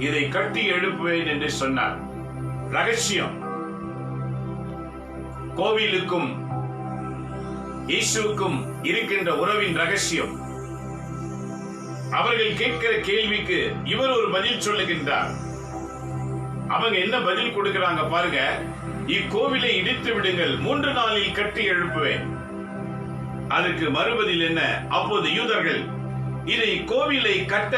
இதை கட்டி எழுப்புவேன் என்று சொன்னார். ரகசியம். கோவிலுக்கும் இயேசுவுக்கும் இருக்கின்ற உறவின் ரகசியம். அவர்கள் கேட்கிற கேள்விக்கு இவர் ஒரு பதில் சொல்லுகின்றார். அவங்க என்ன பதில் கொடுக்கிறாங்க பாருங்க. இக்கோவிலை இடித்து விடுங்கள், 3 நாளில் கட்டி எழுப்புவேன். அதுக்கு மறுபதில் என்ன? அப்போது யூதர்கள், இதை கோவிலை கட்ட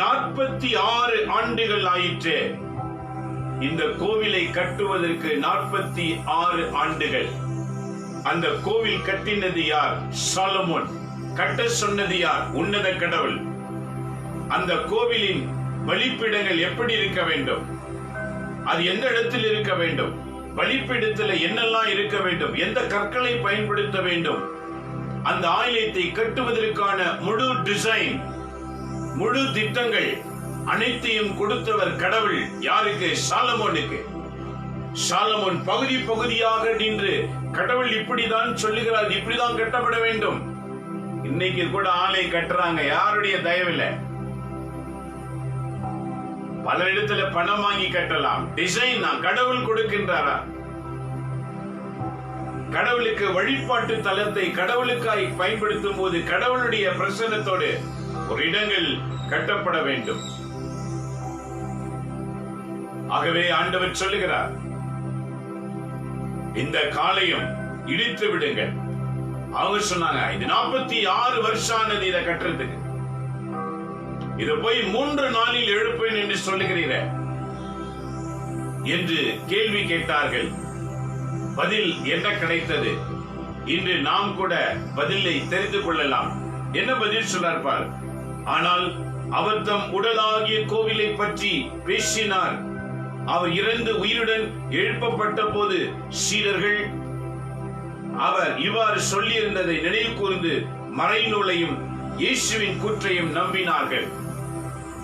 46 ஆண்டுகள் ஆயிற்று. இந்த கோவிலை கட்டுவதற்கு 46 ஆண்டுகள். அந்த கோவில் கட்டினது யார்? சாலமோன். கட்ட சொன்னது யார்? உன்னத கடவுள். அந்த கோவிலின் பலிப்பீடங்கள் எப்படி இருக்க வேண்டும்? அது எந்த இடத்தில் இருக்க வேண்டும்? பலிப்பீடத்தில் என்னெல்லாம் இருக்க வேண்டும்? எந்த கற்களை பயன்படுத்த வேண்டும்? அந்த ஆலயத்தை கட்டுவதற்கான முழு டிசைன், முழு திட்டங்கள் அனைத்தையும் கொடுத்தவர் கடவுள். யாருக்கு? சாலமோனுக்கு. சாலமோன் பகுதி பகுதியாக நின்று கடவுள் இப்படிதான் சொல்லுகிறார், இப்படிதான் கட்டப்பட வேண்டும். இன்னைக்கு கூட ஆலயம் கட்டுறாங்க, யாருடைய தயவில்லை. பல இடத்துல பணம் வாங்கி கட்டலாம். டிசைன் கடவுள் கொடுக்கின்றாரா? கடவுளுக்கு வழிபாட்டு தலத்தை கடவுளுக்காய் பயன்படுத்தும் போது கடவுளுடைய பிரசன்னத்தோடு ஒரு இடங்கள் கட்டப்பட வேண்டும். ஆகவே ஆண்டவர் சொல்லுகிறார், இந்த காலையும் இடித்து விடுங்கள். அவங்க சொன்னாங்க, இது 46 வருஷம் ஆனது இதை கட்டுறதுக்கு. இதை போய் 3 நாளில் எழுப்பேன் என்று சொல்லுகிறீர என்று கேள்வி கேட்டார்கள். பதில் என்ன கிடைத்தது? இன்று நாம் கூட பதிலை தெரிந்து கொள்ளலாம். என்ன பதில் சொன்னார் பார். ஆனால் அவர் தம் உடலாகிய கோவிலை பற்றி பேசினார். அவர் இறந்து உயிருடன் எழுப்பப்பட்ட போது சீடர்கள் அவர் இவ்வாறு சொல்லியிருந்ததை நினைவு கூர்ந்து மறைநூலையும் இயேசுவின் கூற்றையும் நம்பினார்கள்.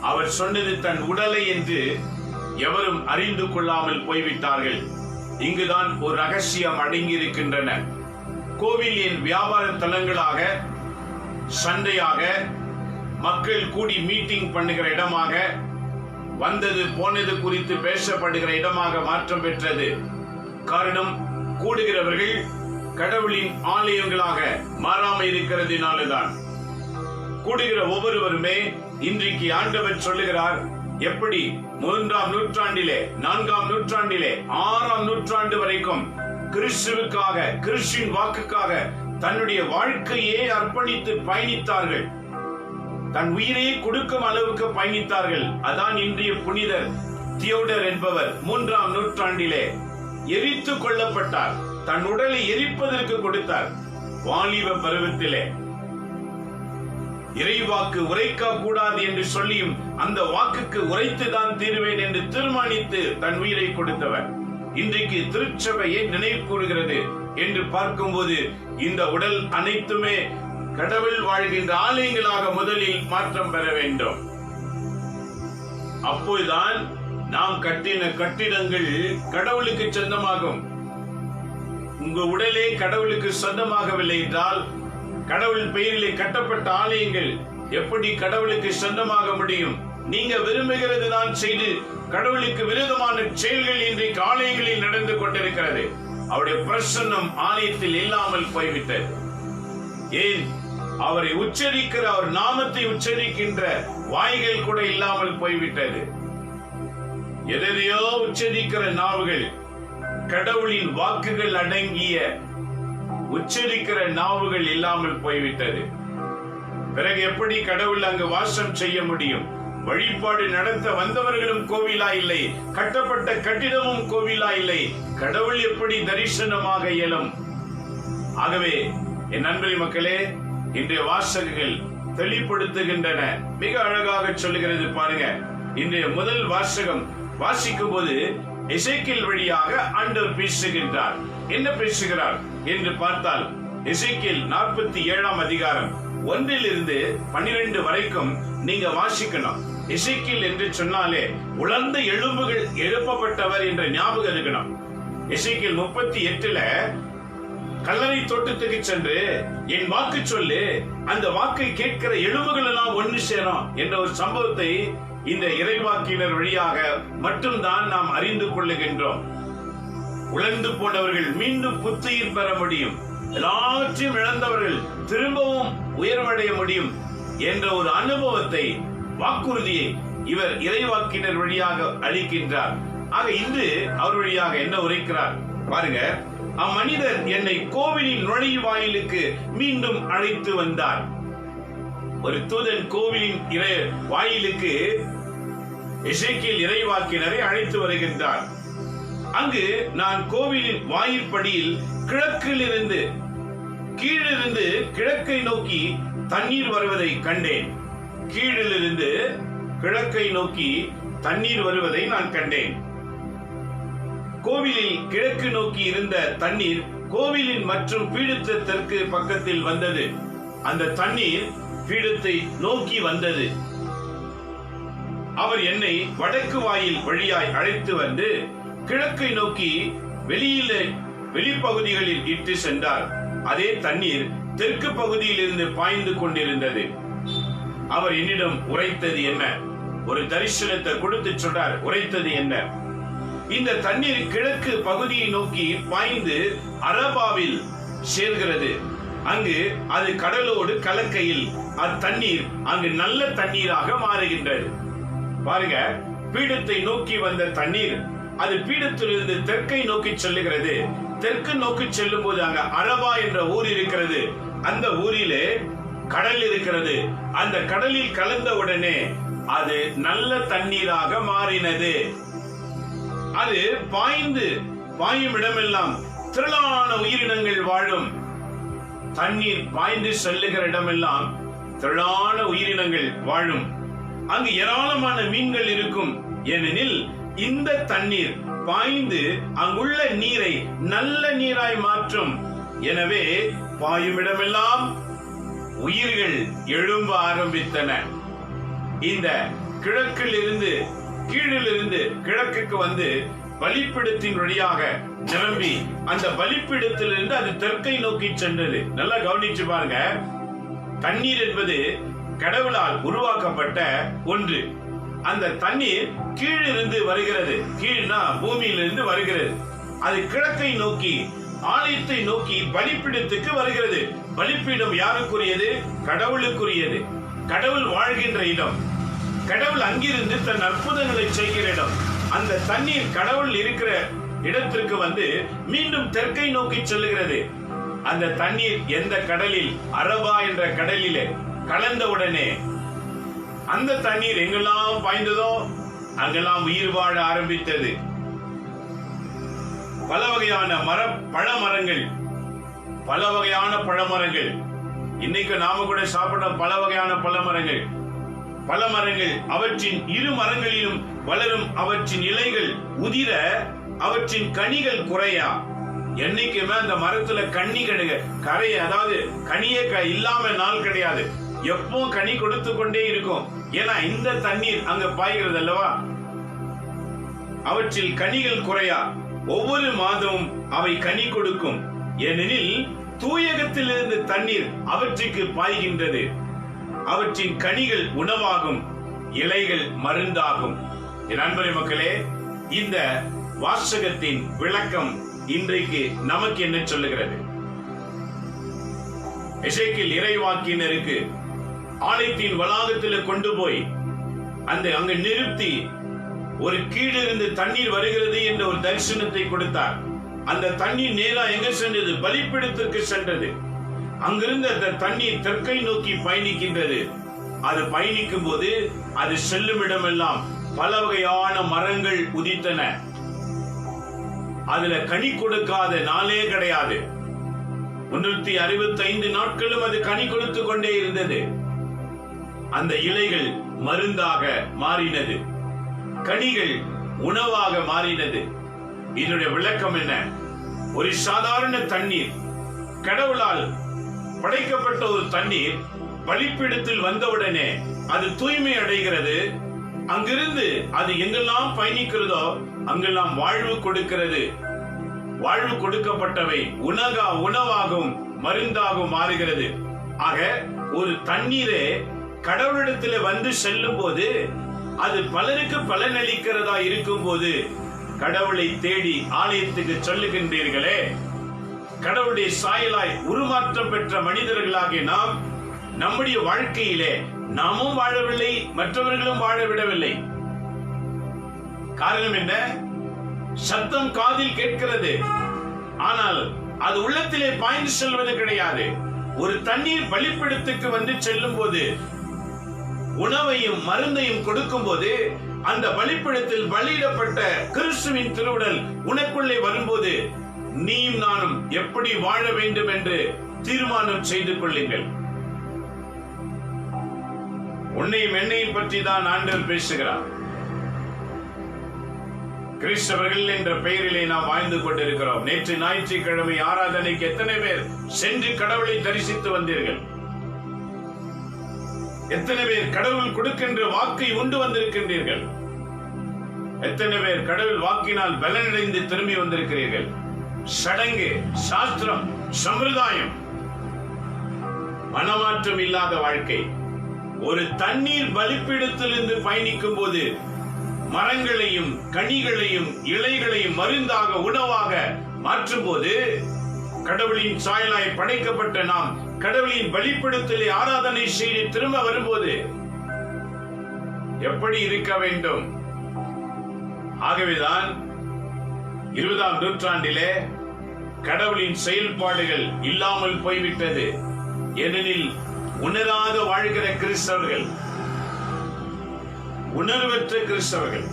அவர் சொன்னது தன் உடலை என்று எவரும் அறிந்து கொள்ளாமல் போய்விட்டார்கள். இங்குதான் ஒரு ரகசியம் அடங்கியிருக்கின்றன. கோவில் என் வியாபார தலங்களாக, சண்டையாக, மக்கள் கூடி மீட்டிங் பண்ணுகிற இடமாக, வந்தது போனது குறித்து பேசப்படுகிற இடமாக மாற்றம் பெற்றது. காரணம், கூடுகிறவர்கள் கடவுளின் ஆலயங்களாக மாறாமல் இருக்கிறதுனால்தான். கூடுகிற ஒவ்வொருவருமே இன்றைக்கு ஆண்டவர் சொல்லுகிறார், எப்படி 3ஆம் நூற்றாண்டிலே, 4ஆம் நூற்றாண்டிலே, 6ஆம் நூற்றாண்டு வரைக்கும் கிறிஸ்துவுக்காக, கிறிஸ்துவின் வாக்குக்காக தன்னுடைய வாழ்க்கையே அர்ப்பணித்து பயணித்தார்கள். தன் உயிரையே கொடுக்கும் அளவுக்கு பயணித்தார்கள். அதான் இன்றைய புனிதர் தியோடர் என்பவர் 3ஆம் நூற்றாண்டிலே எரித்து கொல்லப்பட்டார். தன் உடலை எரிப்பதற்கு கொடுத்தார். வாலிப பருவத்திலே இறைவாக்கு உரைக்க கூடாது என்று சொல்லியும் அந்த வாக்குக்கு உரைத்துதான் தீருவேன் என்று தீர்மானித்து தன் உயிரை கொடுத்தவர். இன்றைக்கு திருச்சபையை நினைவு கூறுகிறது என்று பார்க்கும்போது இந்த உடல் அனைத்துமே கடவுள் வாழ்கின்ற ஆலயங்களாக முதலில் மாற்றம் பெற வேண்டும். அப்போதுதான் நாம் கட்டின கட்டிடங்கள் கடவுளுக்கு சொந்தமாகும். உங்க உடலே கடவுளுக்கு சொந்தமாகவில்லை என்றால் கடவுள் பெயரிலே கட்டப்பட்ட ஆலயங்கள் எப்படி கடவுளுக்கு சொந்தமாக முடியும்? நீங்க விரும்புகிறது தான் செய்து கடவுளுக்கு விரோதமான செயல்கள் இன்றைக்கு ஆலயங்களில் நடந்து கொண்டிருக்கிறது. அவருடைய பிரசன்னம் ஆலயத்தில் இல்லாமல் போய்விட்டது. ஏன்? அவரை உச்சரிக்கிற, அவர் நாமத்தை உச்சரிக்கின்ற வாய்கள் கூட இல்லாமல் போய்விட்டது. எதையோ உச்சரிக்கிற நாவுகள், கடவுளின் வாக்குகள் அடங்கிய உச்சரிக்கிற நாவுகள் இல்லாமல் போய்விட்டது. பிறகு எப்படி கடவுள் அங்கு வாசம் செய்ய முடியும்? வழிபாடு நடத்த வந்தவர்களும் கோவிலா இல்லை, கட்டப்பட்ட கட்டிடமும் கோவிலா இல்லை. கடவுள் எப்படி தரிசனமாக இயலும்? ஆகவே என் அன்பு மக்களே, இன்றைய வாசகங்கள் தெளிப்படுத்துகின்றன. மிக அழகாக சொல்லுகிறது பாருங்க. இன்றைய முதல் வாசகம் வாசிக்கும் போது எசேக்கியேல் வழியாக ஆண்டவர் பேசுகின்றார். என்ன பேசுகிறார் என்று பார்த்தால், எசேக்கியேல் 47ஆம் அதிகாரம் 1 - 12 வரைக்கும் நீங்க வாசிக்கணும். எசேக்கியேல் என்று சொன்னாலே உலர்ந்த எலும்புகள் எழுப்பப்பட்டவர் என்ற ஞாபகம் இருக்கணும். எசேக்கியேல் 38 கல்லறை தோட்டத்துக்கு சென்று என் வாக்கு சொல்லு, அந்த வாக்கை கேட்கிற எலும்புகள் எல்லாம் ஒன்று சேரும் என்ற ஒரு சம்பவத்தை இந்த இறைவாக்கினர் வழியாக மட்டும்தான் நாம் அறிந்து கொள்ளுகின்றோம். உழந்து போனவர்கள் மீண்டும் புத்துயிர் பெற முடியும், எல்லாவற்றையும் இழந்தவர்கள் திரும்பவும் உயர்வடைய முடியும் என்ற ஒரு அனுபவத்தை, வாக்குறுதியை இவர் இறைவாக்கினர் வழியாக அளிக்கின்றார். ஆக இன்று அவர் வழியாக என்ன உரைக்கிறார் பாருங்க. அம்மனிதர் என்னை கோவிலின் நுழைவாயிலுக்கு மீண்டும் அழைத்து வந்தார். ஒரு தூதன் கோவிலின் வாயிலுக்கு எசேக்கியேல் இறைவாக்கினரை அழைத்து வருகின்றார். அங்கு நான் கோவிலின் வாயிற்படியில் கிழக்கிலிருந்து, கீழிருந்து கிழக்கை நோக்கி தண்ணீர் வருவதை கண்டேன். கீழிலிருந்து கிழக்கை நோக்கி தண்ணீர் வருவதை நான் கண்டேன். கோவிலில் கிழக்கு நோக்கி இருந்த தண்ணீர் கோவிலின் மற்றும் பீடத்திற்கு தெற்கு பக்கத்தில் வந்தது. அந்த தண்ணீர் பீடத்தை நோக்கி வந்தது. அவர் என்னை வடக்கு வாயில் வழியாய் அழைத்து வந்து கிழக்கை நோக்கி வெளிப்பகுதிகளில் இட்டு சென்றார். அதே தண்ணீர் தெற்கு பகுதியில் இருந்து பாய்ந்து கொண்டிருந்தது. அவர் என்னிடம் உரைத்தது என்ன? ஒரு தரிசனத்தை கொடுத்து சொல்றார். உரைத்தது என்ன? இந்த தண்ணீர் கிழக்கு பகுதியை நோக்கி பாய்ந்து அரபாவில் சேர்கிறது. அங்கு அது கடலோடு கலக்கையில் அத்தண்ணீர் அங்கு நல்ல தண்ணீராக மாறுகின்றது. பாருங்க, பீடத்தை நோக்கி வந்த தண்ணீர் அது பீடத்திலிருந்து தெற்கை நோக்கி செல்லுகிறது. தெற்கு நோக்கி செல்லும் போது அங்க அரபா என்ற ஊர் இருக்கிறது. அந்த ஊரிலே கடல் இருக்கிறது. அந்த கடலில் கலந்த உடனே அது நல்ல தண்ணீராக மாறினது. அது பாயும் இடமெல்லாம் திரளான உயிரினங்கள் வாழும். தண்ணீர் பாய்ந்து செல்லுகிற இடமெல்லாம் திரளான உயிரினங்கள் வாழும். அங்கு ஏராளமான மீன்கள் இருக்கும். ஏனெனில் இந்த தண்ணீர் பாய்ந்து அங்குள்ள நீரை நல்ல நீராய் மாற்றும். எனவே பாயும் இடமெல்லாம் உயிர்கள் எழும்ப ஆரம்பித்தன. இந்த கிழக்கிலிருந்து கீழிலிருந்து கிழக்குக்கு வந்து பலிப்பிடத்தின் வழியாக நிரம்பி அந்த பலிப்பிடத்திலிருந்து அது தெற்கை நோக்கி சென்றது. நல்லா கவனிச்சு பாருங்க. தண்ணீர் என்பது கடவுளால் உருவாக்கப்பட்ட ஒன்று. அந்த தண்ணீர் கீழிருந்து வருகிறது. கீழ்னா பூமியிலிருந்து வருகிறது. அது கிழக்கை நோக்கி, ஆலயத்தை நோக்கி பலிபீடத்துக்கு வருகிறது. பலிபீடம் யாருக்குரியது? கடவுளுக்குரியது. கடவுள் வாழ்கின்ற இடம். கடவுள் அங்கிருந்து தன் அற்புதங்களை செய்கிற இடம். அந்த தண்ணீர் கடவுள் இருக்கிற இடத்திற்கு வந்து மீண்டும் தெற்கை நோக்கி செல்லுகிறது. அந்த தண்ணீர் எந்த கடலில்? அரபா என்ற கடலிலே கலந்தவுடனே அந்த தண்ணீர் எங்கெல்லாம் பாய்ந்ததோ அங்கெல்லாம் உயிர் வாழ ஆரம்பித்தது. பல வகையான பழமரங்கள், பல வகையான பழமரங்கள், இன்னைக்கு நாம கூட சாப்பிட பல வகையான பழமரங்கள், பல மரங்கள், அவற்றின் இரு மரங்களிலும் வளரும் அவற்றின் இலைகள் உதிர அவற்றின் கனிகள் குறையா. என்னைக்குமே அந்த மரத்துல கனி கரைய, அதாவது கனியே இல்லாம நாள் கிடையாது. எப்போ கனி கொடுத்து கொண்டே இருக்கும். ஏன்னா இந்த தண்ணீர் அங்க பாய்கிறது அல்லவா. அவற்றில் கனிகள் குறையா. ஒவ்வொரு மாதமும் அவை கனி கொடுக்கும். ஏனெனில் தூயகத்திலிருந்து தண்ணீர் அவற்றுக்கு பாய்கின்றது. அவற்றின் கனிகள் உணவாகும், இலைகள் மருந்தாகும். என் அன்பரே மக்களே, இந்த வாசகத்தின் விளக்கம் இன்றைக்கு நமக்கு என்ன சொல்லுகிறது? எசேக்கியேல் இறைவாக்கினருக்கு ஆலயத்தின் வளாகத்தில் கொண்டு போய் அங்க நிறுத்தி ஒரு கீழிருந்து தண்ணீர் வருகிறது என்ற ஒரு தரிசனத்தை கொடுத்தார். அந்த தண்ணீர் நேரா எங்க சென்றது? பலிபீடத்திற்கு சென்றது. அங்கிருந்து அந்த தண்ணீர் தெற்கை நோக்கி பயணிக்கின்றது. அது பயணிக்கும் போது அது செல்லும் இடமெல்லாம் பல வகையான மரங்கள் உதித்தன. அதுல கனி கொடுக்காத நாளே கிடையாது. 365 நாட்களும் அது கனி கொடுத்து கொண்டே இருந்தது. அந்த இலைகள் மருந்தாக மாறினது, கனிகள் உணவாக மாறினது. இதனுடைய விளக்கம் என்ன? ஒரு சாதாரண தண்ணீர், கடவுளால் படைக்கப்பட்ட ஒரு தண்ணீர் பலிபீடத்தில் வந்தவுடனே அது தூய்மை அடைகிறது. அங்கிருந்து அது எங்கெல்லாம் பயணிக்கிறதோ அங்கெல்லாம் வாழ்வு கொடுக்கிறது. வாழ்வு கொடுக்கப்பட்டவை உணவாகவும் மருந்தாகவும் மாறுகிறது. ஆக ஒரு தண்ணீரே கடவுளிடத்தில் வந்து செல்லும் போது அது பலருக்கு பலனளிக்கிறதா இருக்கும் போது கடவுளை தேடி ஆலயத்துக்கு சொல்லுகின்றீர்களே, கடவுளுடைய சாயலாய் உருமாற்றம் பெற்ற மனிதர்களாகிய நாம் நம்முடைய வாழ்க்கையிலே நாமும் வாழவில்லை, மற்றவர்களும் வாழ விடவில்லை. காரணம் என்ன? சத்தம் காதில் கேட்கிறது, ஆனால் அது உள்ளத்திலே பாய்ந்து செல்வது கிடையாது. ஒரு தண்ணீர் பலிபீடத்துக்கு வந்து செல்லும் போது, உணவையும் மருந்தையும் கொடுக்கும் போது, அந்த பலிபீடத்தில் பலியிடப்பட்ட கிறிஸ்துவின் திருவுடல் உனக்குள்ளே வரும்போது நீயும் நானும் எப்படி வாழ வேண்டும் என்று தீர்மானம் செய்து கொள்ளுங்கள். உன்னையும் என்னையும் பற்றி தான் ஆண்டவர் பேசுகிறார். கிறிஸ்தவர்கள் என்ற பெயரிலே நாம் வாழ்ந்து கொண்டிருக்கிறோம். நேற்று ஞாயிற்றுக்கிழமை ஆராதனைக்கு எத்தனை பேர் சென்று கடவுளை தரிசித்து வந்தீர்கள்? எத்தனை பேர் கடவுள் கொடுக்கின்ற வாக்கை உண்டு வந்திருக்கின்றீர்கள்? எத்தனை பேர் கடவுள் வாக்கினால் பலனடைந்து திரும்பி வந்திருக்கிறீர்கள்? சடங்கு, சாஸ்திரம், சம்பிரதாயம், மனமாற்றம் இல்லாத வாழ்க்கை. ஒரு தண்ணீர் பலிபீடத்திலிருந்து பயணிக்கும் போது மரங்களையும் கனிகளையும் இலைகளையும் மருந்தாக உணவாக மாற்றும் போது, கடவுளின் சாயலாய் படைக்கப்பட்ட நாம் கடவுளின் பலிபீடத்திலே ஆராதனை செய்து திரும்ப வரும்போது எப்படி இருக்க வேண்டும்? ஆகவேதான் 20ஆம் நூற்றாண்டிலே கடவுளின் செயல்பாடுகள் இல்லாமல் போய்விட்டது. ஏனெனில் உணராத வாழ்கிற கிறிஸ்தவர்கள், உணர்வற்ற கிறிஸ்தவர்கள்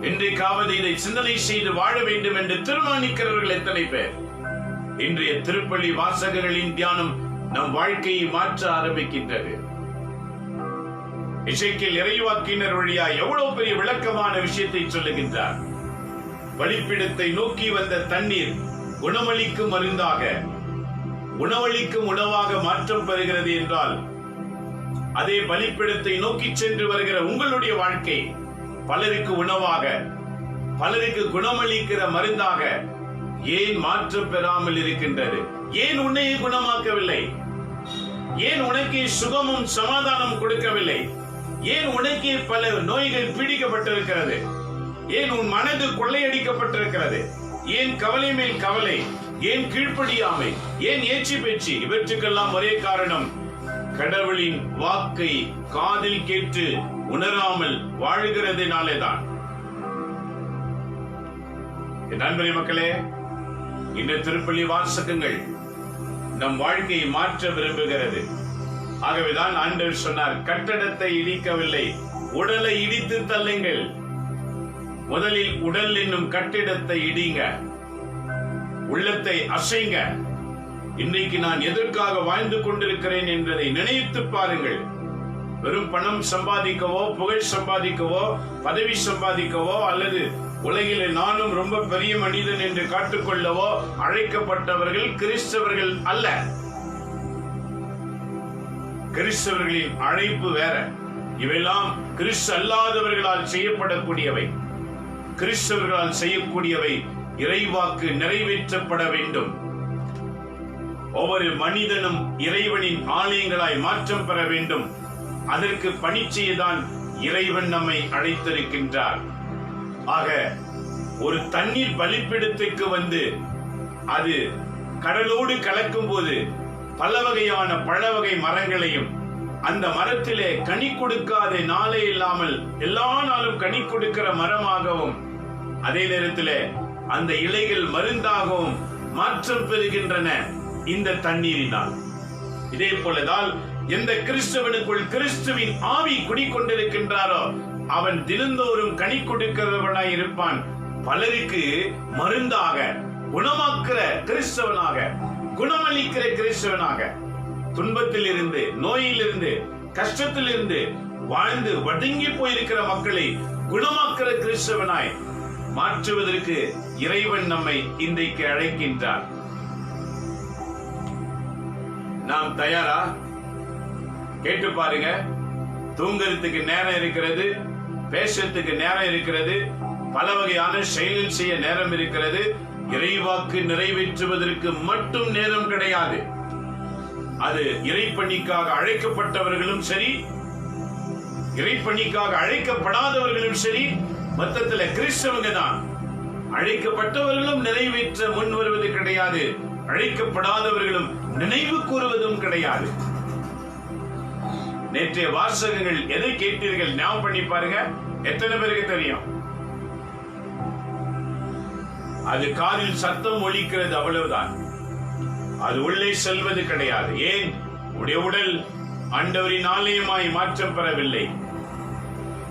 இன்றைக்காவது இதை சிந்தனை செய்து வாழ வேண்டும் என்று தீர்மானிக்கிறவர்கள் எத்தனை பேர்? இன்றைய திருப்பலி வாசகர்களின் தியானம் நம் வாழ்க்கையை மாற்ற ஆரம்பிக்கின்றது. எசேக்கியேல் இறைவாக்கினர் வழியா எவ்வளவு பெரிய விளக்கமான விஷயத்தை சொல்லுகின்றார். பலிபீடத்தை நோக்கி வந்த தண்ணீர் குணமளிக்கும் மருந்தாக, உணவளிக்கும் உணவாக மாற்றம் பெறுகிறது என்றால், அதே பலிபீடத்தை நோக்கி சென்று வருகிற உங்களுடைய வாழ்க்கை பலருக்கு உணவாக, பலருக்கு குணமளிக்கிற மருந்தாக ஏன் மாற்றம் பெறாமல் இருக்கின்றது? ஏன் உன்னையே குணமாக்கவில்லை? ஏன் உனக்கு சுகமும் சமாதானம் கொடுக்கவில்லை? ஏன் உனக்கே பல நோய்கள் பீடிக்கப்பட்டிருக்கிறது? ஏன் உன் மனது கொள்ளையடிக்கப்பட்டிருக்கிறது? ஏன் கவலை மேல் கவலை? ஏன் கீழ்ப்படியாமை? ஏன் ஏச்சி பேச்சு? இவற்றுக்கெல்லாம் ஒரே காரணம், கடவுளின் வாக்கை காதில் கேட்டு உணராமல் வாழ்கிறதுனாலேதான். என் அன்பரே மக்களே, இந்த திருப்பலி வாசகங்கள் நம் வாழ்க்கையை மாற்ற விரும்புகிறது. ஆகவேதான் ஆண்டவர் சொன்னார், கட்டடத்தை இடிக்கவில்லை, உடலை இடித்து தள்ளுங்கள். முதலில் உடல் என்னும் கட்டிடத்தை இடிங்க, உள்ளத்தை அசைங்க. இன்றைக்கு நான் எதற்காக வாழ்ந்து கொண்டிருக்கிறேன் என்பதை நினைத்து பாருங்கள். வெறும் பணம் சம்பாதிக்கவோ, புகழ் சம்பாதிக்கவோ, பதவி சம்பாதிக்கவோ, அல்லது உலகில் நானும் ரொம்ப பெரிய மனிதன் என்று காட்டுக்கொள்ளவோ அழைக்கப்பட்டவர்கள் கிறிஸ்தவர்கள் அல்ல. கிறிஸ்தவர்களின் அழைப்பு வேற. இவையெல்லாம் கிறிஸ்து அல்லாதவர்களால் செய்யப்படக்கூடியவை. கிறிஸ்தவர்களால் செய்யக்கூடியவை இறைவாக்கு நிறைவேற்றப்பட வேண்டும். ஒவ்வொரு மனிதனும் இறைவனின் ஆலயங்களாய் மாற்றம் பெற வேண்டும். அதற்கு பணி செய்யதான் இறைவன் நம்மை அழைத்திருக்கின்றார். ஆக ஒரு தண்ணீர் பலிப்பிடத்துக்கு வந்து அது கடலோடு கலக்கும் போது பல வகையான பழ வகை மரங்களையும், அந்த மரத்திலே கனி கொடுக்காத நாளே இல்லாமல் எல்லா நாளும் கனி கொடுக்கிற மரமாகவும், அதே நேரத்தில் அந்த இலைகள் மருந்தாகவும் மாற்றம் பெறுகின்றன இந்த தண்ணீரினால். இதே போலதான் எந்த கிறிஸ்தவனுக்குள் கிறிஸ்துவின் ஆவி குடிக்கொண்டிருக்கின்றாரோ அவன் தினந்தோறும் கனி கொடுக்கிறவனாய் இருப்பான். பலருக்கு மருந்தாக, குணமாக்குற கிறிஸ்தவனாக, குணமளிக்கிற கிறிஸ்தவனாக, துன்பத்தில் இருந்து, நோயிலிருந்து, கஷ்டத்தில் இருந்து வாழ்ந்து வடுங்கி போயிருக்கிற மக்களை குணமாக்குற கிறிஸ்தவனாய் மாற்றுவதற்கு இறைவன் நம்மை இன்றைக்கு அழைக்கின்றார். நாம் தயாரா? கேட்டு பாருங்க. தூங்குறதுக்கு நேரம் இருக்கிறது, பேசுறதுக்கு நேரம் இருக்கிறது, பல வகையான செயலில் செய்ய நேரம் இருக்கிறது. இறைவாக்கு நிறைவேற்றுவதற்கு மட்டும் நேரம் கிடையாது. அது இறைப்பணிக்காக அழைக்கப்பட்டவர்களும் சரி, இறைப்பணிக்காக அழைக்கப்படாதவர்களும் சரி, மொத்தத்துல கிறிஸ்தவங்க தான். அழைக்கப்பட்டவர்களும் நிறைவேற்ற முன் வருவது கிடையாது, அழைக்கப்படாதவர்களும் நினைவு கூறுவதும் கிடையாது. நேற்றைய வாசகங்கள் எதை கேட்டீர்கள்? ஞாபகம் பண்ணி பாருங்க. எத்தனை பேருக்கு தெரியும்? அது காதில் சத்தம் ஒலிக்கிறது, அவ்வளவுதான். அது உள்ளே செல்வது கிடையாது. ஏன்? உடைய உடல் ஆண்டவரின் ஆலயமாய் மாற்றம் பெறவில்லை.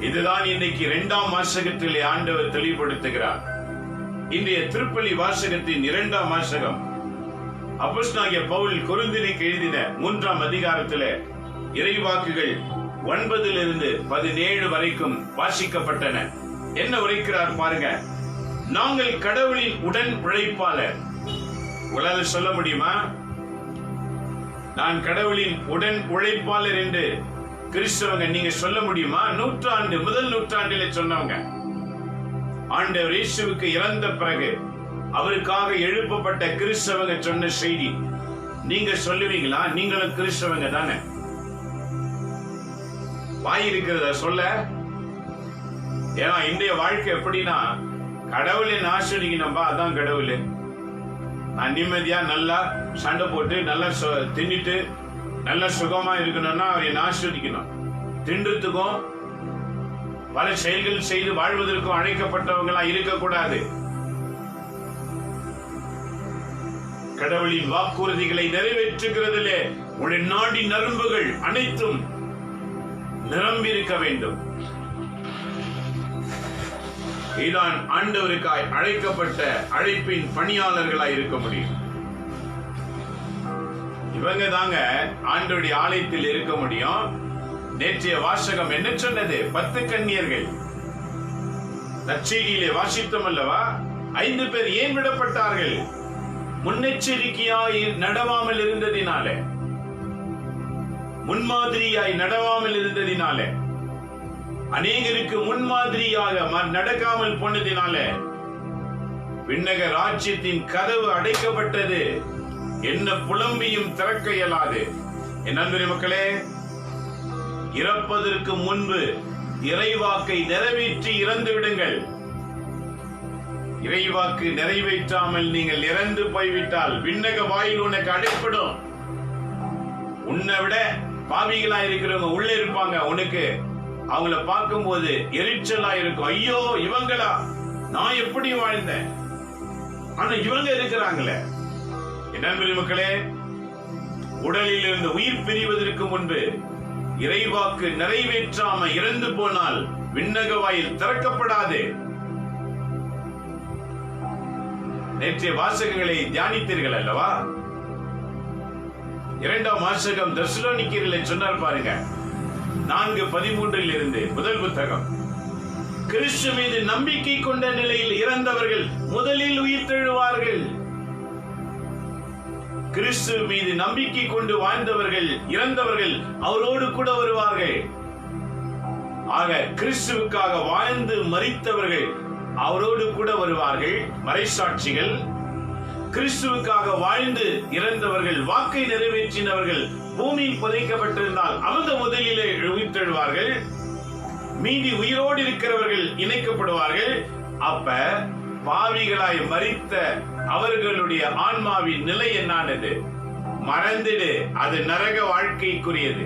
இதுதான் இன்னைக்கு 2ஆம் வாசகத்திலே ஆண்டவர் தெளிவுபடுத்துகிறார். இன்றைய திருப்பலி வாசகத்தின் 2ஆம் வாசகம் அப்போஸ்தலனாகிய பவுல் கொரிந்தியருக்கு எழுதின 3ஆம் அதிகாரத்திலே இறைவாக்குகள் 9 - 17 வரைக்கும் வாசிக்கப்பட்டன. என்ன உரைக்கிறார் பாருங்க. நாங்கள் கடவுளின் உடன் உழைப்பாளர். உங்களால சொல்ல முடியுமா? நான் கடவுளின் உடன் உழைப்பாளர் என்று கிறிஸ்தவங்க நீங்க சொல்ல முடியுமா? முதல் நூற்றாண்டிலே சொன்னவங்க, ஆண்டவர் இயேசுவுக்கு இறந்த பிறகு அவருக்காக எழுப்பப்பட்ட கிறிஸ்தவங்க சொன்ன செய்தி நீங்க சொல்லுவீங்களா? நீங்களும் கிறிஸ்தவங்க தானே. வாய் இருக்கிறத சொல்ல. ஏன்னா இன்றைய வாழ்க்கை எப்படின்னா, கடவுளை ஆசிரியப்பா, அதான் கடவுள். நான் நிம்மதியா நல்லா சண்டை போட்டு நல்லா தின்னுட்டு நல்ல சுகமா இருக்கணும்னா அவரை ஆசிரியக்கணும். தின்றதுக்கும் பல செயல்கள் செய்து வாழ்வதற்கும் அழைக்கப்பட்டவங்களா இருக்கக்கூடாது. கடவுளின் வாக்குறுதிகளை நிறைவேற்றுகிறதிலே உடைய நாடி நரம்புகள் அனைத்தும் நிரம்பி இருக்க வேண்டும். இதான் ஆண்டவருக்காய் அழைக்கப்பட்ட அழைப்பின் பணியாளர்களாய் இருக்க முடியும். இவங்க தாங்க ஆண்டவருடைய ஆலயத்தில் இருக்க முடியும். நேற்றைய வாசகம் என்ன சொன்னது? 10 கன்னியர்கள். நற்செய்தியிலே வாசித்தோம் அல்லவா? 5 பேர் ஏன் விடப்பட்டார்கள்? முன்னெச்சரிக்கையாய் நடவாமல் இருந்ததினாலே, முன்மாதிரியாய் நடவாமல் இருந்ததினாலே, அநேகருக்கு முன்மாதிரியாக நடக்காமல் போனதினாலே விண்ணக ராஜ்யத்தின் கதவு அடைக்கப்பட்டது. என்ன புலம்பியும் திறக்க இயலாது. என் அன்புடைய மக்களே, இறப்பதற்கு முன்பு இறைவாக்கை நிறைவேற்றி இறந்து விடுங்கள். இறைவாக்கு நிறைவேற்றாமல் நீங்கள் இறந்து போய்விட்டால் விண்ணக வாயில் உனக்கு அடைப்படும். உன்னை விட பாவிகளா இருக்கிறவங்க உள்ள இருப்பாங்க. உனக்கு அவங்கள பார்க்கும் போது எரிச்சலா இருக்கும். ஐயோ இவங்களா, நான் எப்படி வாழ்ந்தேன், ஆனா இவங்க இருக்கிறாங்களே. என்ன பெருமக்களே, உடலில் இருந்து உயிர் பிரிவதற்கு முன்பு இறைவாக்கு நிறைவேற்றாம இறந்து போனால் விண்ணக வாயில் திறக்கப்படாது. நேற்றைய வாசகங்களை தியானித்தீர்கள் அல்லவா? 2ஆம் வாசகம் தெசலோனிக்கேயரில் சொன்னார் பாருங்க, 4:13 இருந்து முதல் புத்தகம். கிறிஸ்து மீது நம்பிக்கை கொண்ட நிலையில் இறந்தவர்கள் முதலில் உயிர்த்தெழுவார்கள். கிறிஸ்து மீது நம்பிக்கை கொண்டு வாழ்ந்தவர்கள், இறந்தவர்கள் அவரோடு கூட வருவார்கள். ஆக கிறிஸ்துவுக்காக வாழ்ந்து மரித்தவர்கள் அவரோடு கூட வருவார்கள், மறைசாட்சிகள். கிறிஸ்துவுக்காக வாழ்ந்து இறந்தவர்கள், வாக்கை நிறைவேற்றினவர்கள் பூமியில் புதைக்கப்பட்டிருந்தால் அவங்க முதலிலே உயிர்த்தெழுவார்கள். மீதி உயிரோடு இருக்கிறவர்கள் இணைக்கப்படுவார்கள். அப்ப பாவிகளாய் மரித்த அவர்களுடைய ஆன்மாவின் நிலை என்னானது? மறந்துடு, அது நரக வாழ்க்கைக்குரியது.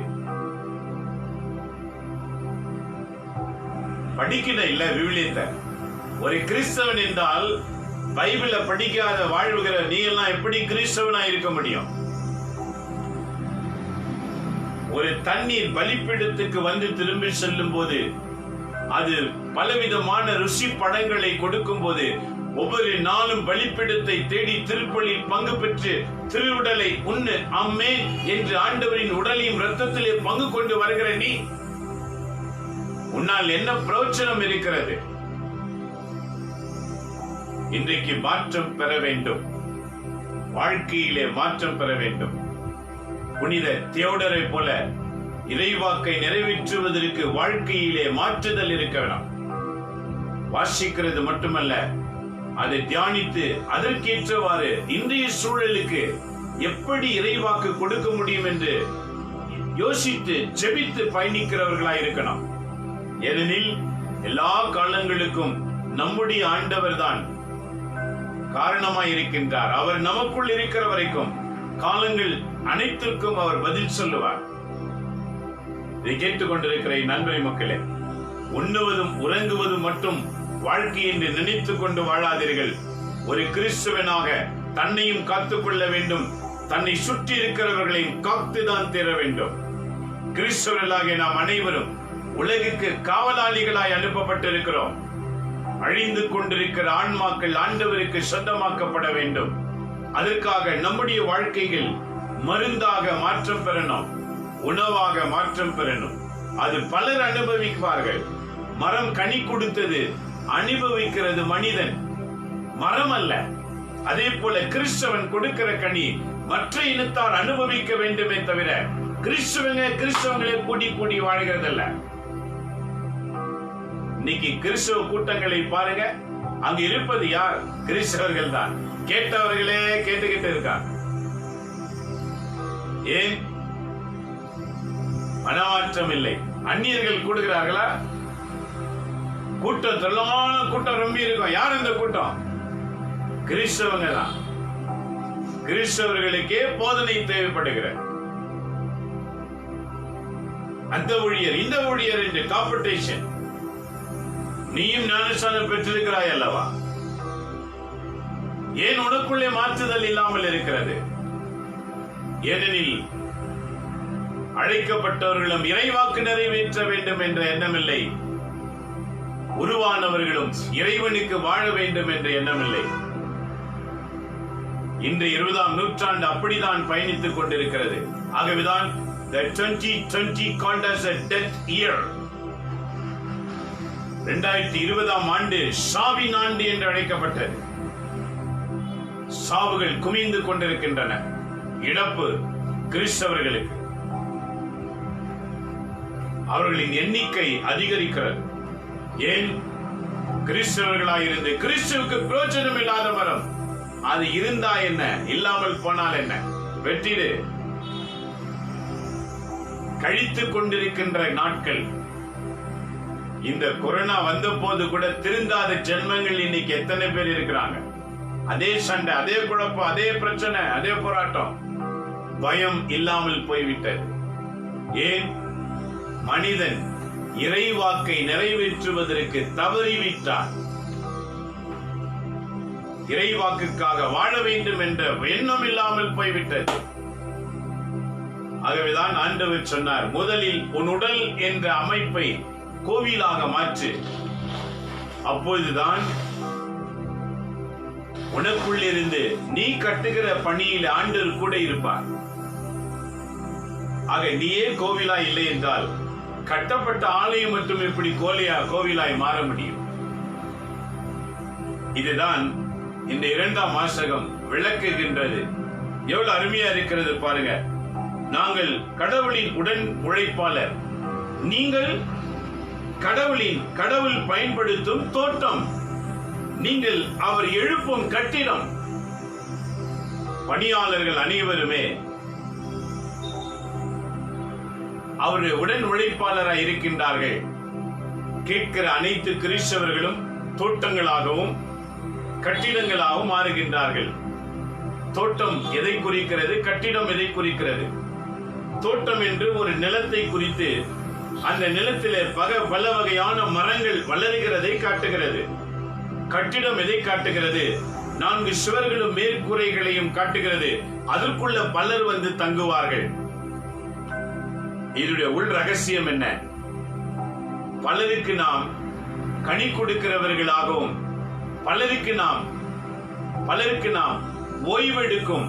படிக்கிற இல்ல விவிலியத்தை. ஒரு கிறிஸ்தவன் என்றால் பைபிளை படிக்காத வாழ்வுகிற நீ எல்லாம் எப்படி கிறிஸ்தவனா இருக்க முடியும்? ஒரு தண்ணீர் பலிப்பீடத்துக்கு வந்து திரும்பி செல்லும் போது அது பலவிதமான ருசி படங்களை கொடுக்கும் போது ஒவ்வொரு நாளும் பலிப்பீடத்தை தேடி திருப்பலியில் பங்கு பெற்று திருவுடலை உண்ணு ஆமென் என்று ஆண்டவரின் உடலையும் இரத்தத்திலே பங்கு கொண்டு வருகிற நீ, உன்னால் என்ன பிரயோஜனம் இருக்கிறது? இன்றைக்கு மாற்றம் பெற வேண்டும், வாழ்க்கையிலே மாற்றம் பெற வேண்டும். புனித தியோடரை போல இறைவாக்கை நிறைவேற்றுவதற்கு வாழ்க்கையிலே மாற்றுதல் இருக்க வேண்டாம். வாசிக்கிறது மட்டுமல்ல, அதை தியானித்து அதற்கேற்றவாறு இன்றைய சூழலுக்கு எப்படி இறைவாக்கு கொடுக்க முடியும் என்று யோசித்து ஜெபித்து பயணிக்கிறவர்களாய் இருக்கணும். ஏனெனில் எல்லா காலங்களுக்கும் நம்முடைய ஆண்டவர் தான் காரணமாய் இருக்கின்றார். அவர் நமக்குள் இருக்கிற வரைக்கும் காலங்கள் அனைத்திற்கும் அவர் பதில் சொல்லுவார். இதை கேட்டுக் கொண்டிருக்கிற நண்பரை மக்களே, உண்ணுவதும் உறங்குவதும் மட்டும் வாழ்க்கை என்று நினைத்துக் கொண்டு வாழாதீர்கள். ஒரு கிறிஸ்துவனாக தன்னையும் காத்துக் கொள்ள வேண்டும், தன்னை சுற்றி இருக்கிறவர்களையும் காத்துதான் தீர வேண்டும். கிறிஸ்தவர்களாக நாம் அனைவரும் உலகுக்கு காவலாளிகளாய் அனுப்பப்பட்டிருக்கிறோம். அழிந்து கொண்டிருக்கிற ஆன்மாக்கள் ஆண்டவருக்கு சொந்தமாக்கப்பட வேண்டும். அதற்காக நம்முடைய வாழ்க்கைகள் மருந்தாக மாற்றம் பெறணும், உணவாக மாற்றம் பெறணும். அது பலர் அனுபவிப்பார்கள். மரம் கனி கொடுத்தது, அனுபவிக்கிறது மனிதன், மரம் அல்ல. அதே போல கிறிஸ்தவன் கொடுக்கிற கனி மற்ற இனத்தார் அனுபவிக்க வேண்டுமே தவிர கிறிஸ்தவங்களே கூடி கூடி வாழ்கிறதல்ல. இன்னைக்கு கிறிஸ்தவ கூட்டங்களை பாருங்க, அங்க இருப்பது யார்? கிறிஸ்தவர்கள் தான். கேட்டவர்களே கேட்டுக்கிட்டு இருக்காங்க. ஏன் மனமாற்றம் இல்லை? அந்நியர்கள் கூடுகிறார்களா? கூட்டம் ரொம்ப இருக்கும். யார் அந்த கூட்டம்? கிறிஸ்தவங்க தான். கிறிஸ்தவர்களுக்கே போதனை தேவைப்படுகிற அந்த ஊழியர் இந்த ஊழியர் என்று காம்படிஷன். நீயும் ஞானஸ்நானம் பெற்றிருக்கிறாய் அல்லவா? ஏன் உனக்குள்ளே மாற்றுதல் இல்லாமல் இருக்கிறது? ஏனெனில் அழைக்கப்பட்டவர்களும் இறைவாக்கு நிறைவேற்ற வேண்டும் என்ற எண்ணமில்லை, உருவானவர்களும் இறைவனுக்கு வாழ வேண்டும் என்ற எண்ணமில்லை. இன்று 20ஆம் நூற்றாண்டு அப்படிதான் பயணித்துக் கொண்டிருக்கிறது. ஆகவேதான் the 2020 called as a death year. 2020ஆம் ஆண்டு சாவின் ஆண்டு என்று அழைக்கப்பட்டது. சாவுகள் குமிந்து கொண்டிருக்கின்றன. இழப்பு கிறிஸ்தவர்களுக்கு. அவர்களின் எண்ணிக்கை அதிகரிக்கிறது. ஏன்? கிறிஸ்தவர்களாயிருந்து கிறிஸ்துவுக்கு பிரயோஜனம் இல்லாத மரம். அது இருந்தா என்ன, இல்லாமல் போனால் என்ன? வெட்டிடு. கழித்துக் கொண்டிருக்கின்ற நாட்கள். இந்த கொரோனா வந்த போது கூட திருந்தாத ஜென்மங்கள் இன்னைக்கு எத்தனை பேர் இருக்கிறாங்க. அதே சண்டை, அதே குழப்பம், அதே பிரச்சனை, அதே போராட்டம். பயம் இல்லாமல் போய்விட்டது. ஏன்? மனிதன் இறைவாக்கை நிறைவேற்றுவதற்கு தவறிவிட்டார். இறைவாக்குக்காக வாழ வேண்டும் என்ற எண்ணம் இல்லாமல் போய்விட்டது. ஆகவேதான் ஆண்டவர் சொன்னார், முதலில் உன் உடல் என்ற அமைப்பை கோவிலாக மாற்று. அப்போதுதான் உனக்குள்ளிருந்து நீ கட்டுகிற பணியில் ஆண்டவர் கூட இருப்பார். ஆக நீயே கோவிலா இல்லை என்றால் கட்டப்பட்ட ஆலயம் மட்டும் எப்படி கோவிலாய் மாற முடியும்? இதுதான் இந்த 2ஆம் வாசகம் விளக்குகின்றது. எவ்வளவு அருமையா இருக்கிறது பாருங்க. நாங்கள் கடவுளின் உடன் உழைப்பாளர், நீங்கள் கடவுள் பயன்படுத்தும் தோட்டம், நீங்கள் அவர் எழுப்பும் கட்டிடம். பணியாளர்கள் அனைவருமே அவருடைய உடன் உழைப்பாளராய் இருக்கின்றார்கள். கேட்கிற அனைத்து கிறிஸ்தவர்களும் தோட்டங்களாகவும் கட்டிடங்களாகவும் மாறுகின்றார்கள். தோட்டம் எதை குறிக்கிறது? கட்டிடம் எதை குறிக்கிறது? தோட்டம் என்று ஒரு நிலத்தை குறித்து அந்த நிலத்திலே பல வகையான மரங்கள் வளர்கிறதை காட்டுகிறது. கட்டிடம் எதை காட்டுகிறது? 4 சுவர்களும் மேற்கூரைகளையும் காட்டுகிறது. அதற்குள்ள பலர் வந்து தங்குவார்கள். இதனுடைய உள் ரகசியம் என்ன? பலருக்கு நாம் கனி கொடுக்கிறவர்களாகவும் பலருக்கு நாம் ஓய்வெடுக்கும்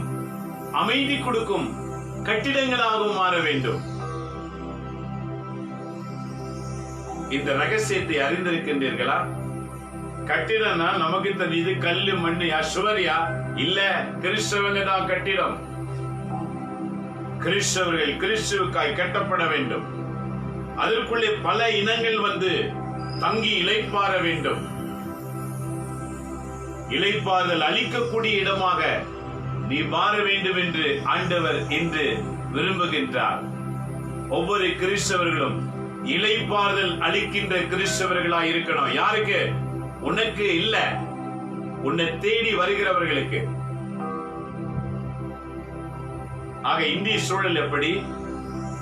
அமைதி கொடுக்கும் கட்டிடங்களாகவும் மாற வேண்டும். இந்த ரகசியத்தை அறிந்திருக்கின்றீர்களா? கட்டிடம்னா நமக்கு தெரியுது, கல்லு மண்ணு சுவரியா? இல்ல, கிறிஸ்தவங்க தான் கட்டிடம். கிறிஸ்தவர்கள் கிறிஸ்துவுக்காய் கட்டப்பட வேண்டும். அதற்குள்ளே பல இனங்கள் வந்து தங்கி இளைப்பாற வேண்டும். இளைப்பாறுதல் அளிக்கக்கூடிய இடமாக நீ மாற வேண்டும் என்று ஆண்டவர் இன்று விரும்புகின்றார். ஒவ்வொரு கிறிஸ்தவர்களும் இளைப்பாறுதல் அளிக்கின்ற கிறிஸ்தவர்களாய் இருக்கணும். யாருக்கு? உனக்கு இல்ல, உன்னை தேடி வருகிறவர்களுக்கு. ஆக இந்திய சூழல் எப்படி?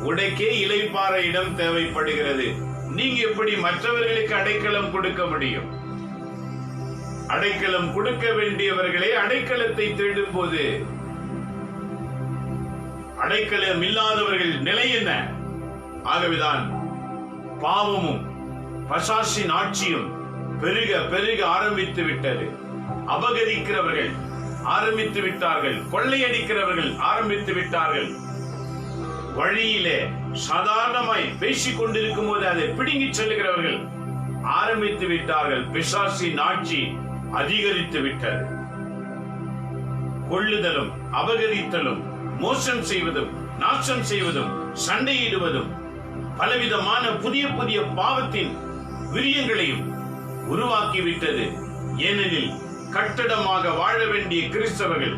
உனக்கே இளைப்பாற இடம் தேவைப்படுகிறது. நீங்க எப்படி மற்றவர்களுக்கு அடைக்கலம் கொடுக்க முடியும்? அடைக்கலம் கொடுக்க வேண்டியவர்களே அடைக்கலத்தை தேடும் போது அடைக்கலம் இல்லாதவர்கள் நிலை என்ன? ஆகவேதான் பாவமும் பசாசின் ஆட்சியும் பெருக பெருக ஆரம்பித்து விட்டது. அபகரிக்கிறவர்கள் ஆரம்பித்து விட்டார்கள், கொள்ளையடிக்கிறவர்கள் ஆரம்பித்து விட்டார்கள். வழியிலே சாதாரணமாய் பேசிக் கொண்டிருக்கும் போது அதை பிடுங்கி செல்லுகிறவர்கள் ஆரம்பித்து விட்டார்கள். பிசாசின் ஆட்சி அதிகரித்து விட்டது. கொள்ளுதலும் அபகரித்தலும் மோசம் செய்வதும் நாசம் செய்வதும் சண்டையிடுவதும் பலவிதமான புதிய புதிய பாவத்தின் விரியங்களையும் உருவாக்கிவிட்டது. ஏனெனில் கட்டடமாக வாழ வேண்டிய கிறிஸ்தவர்கள்,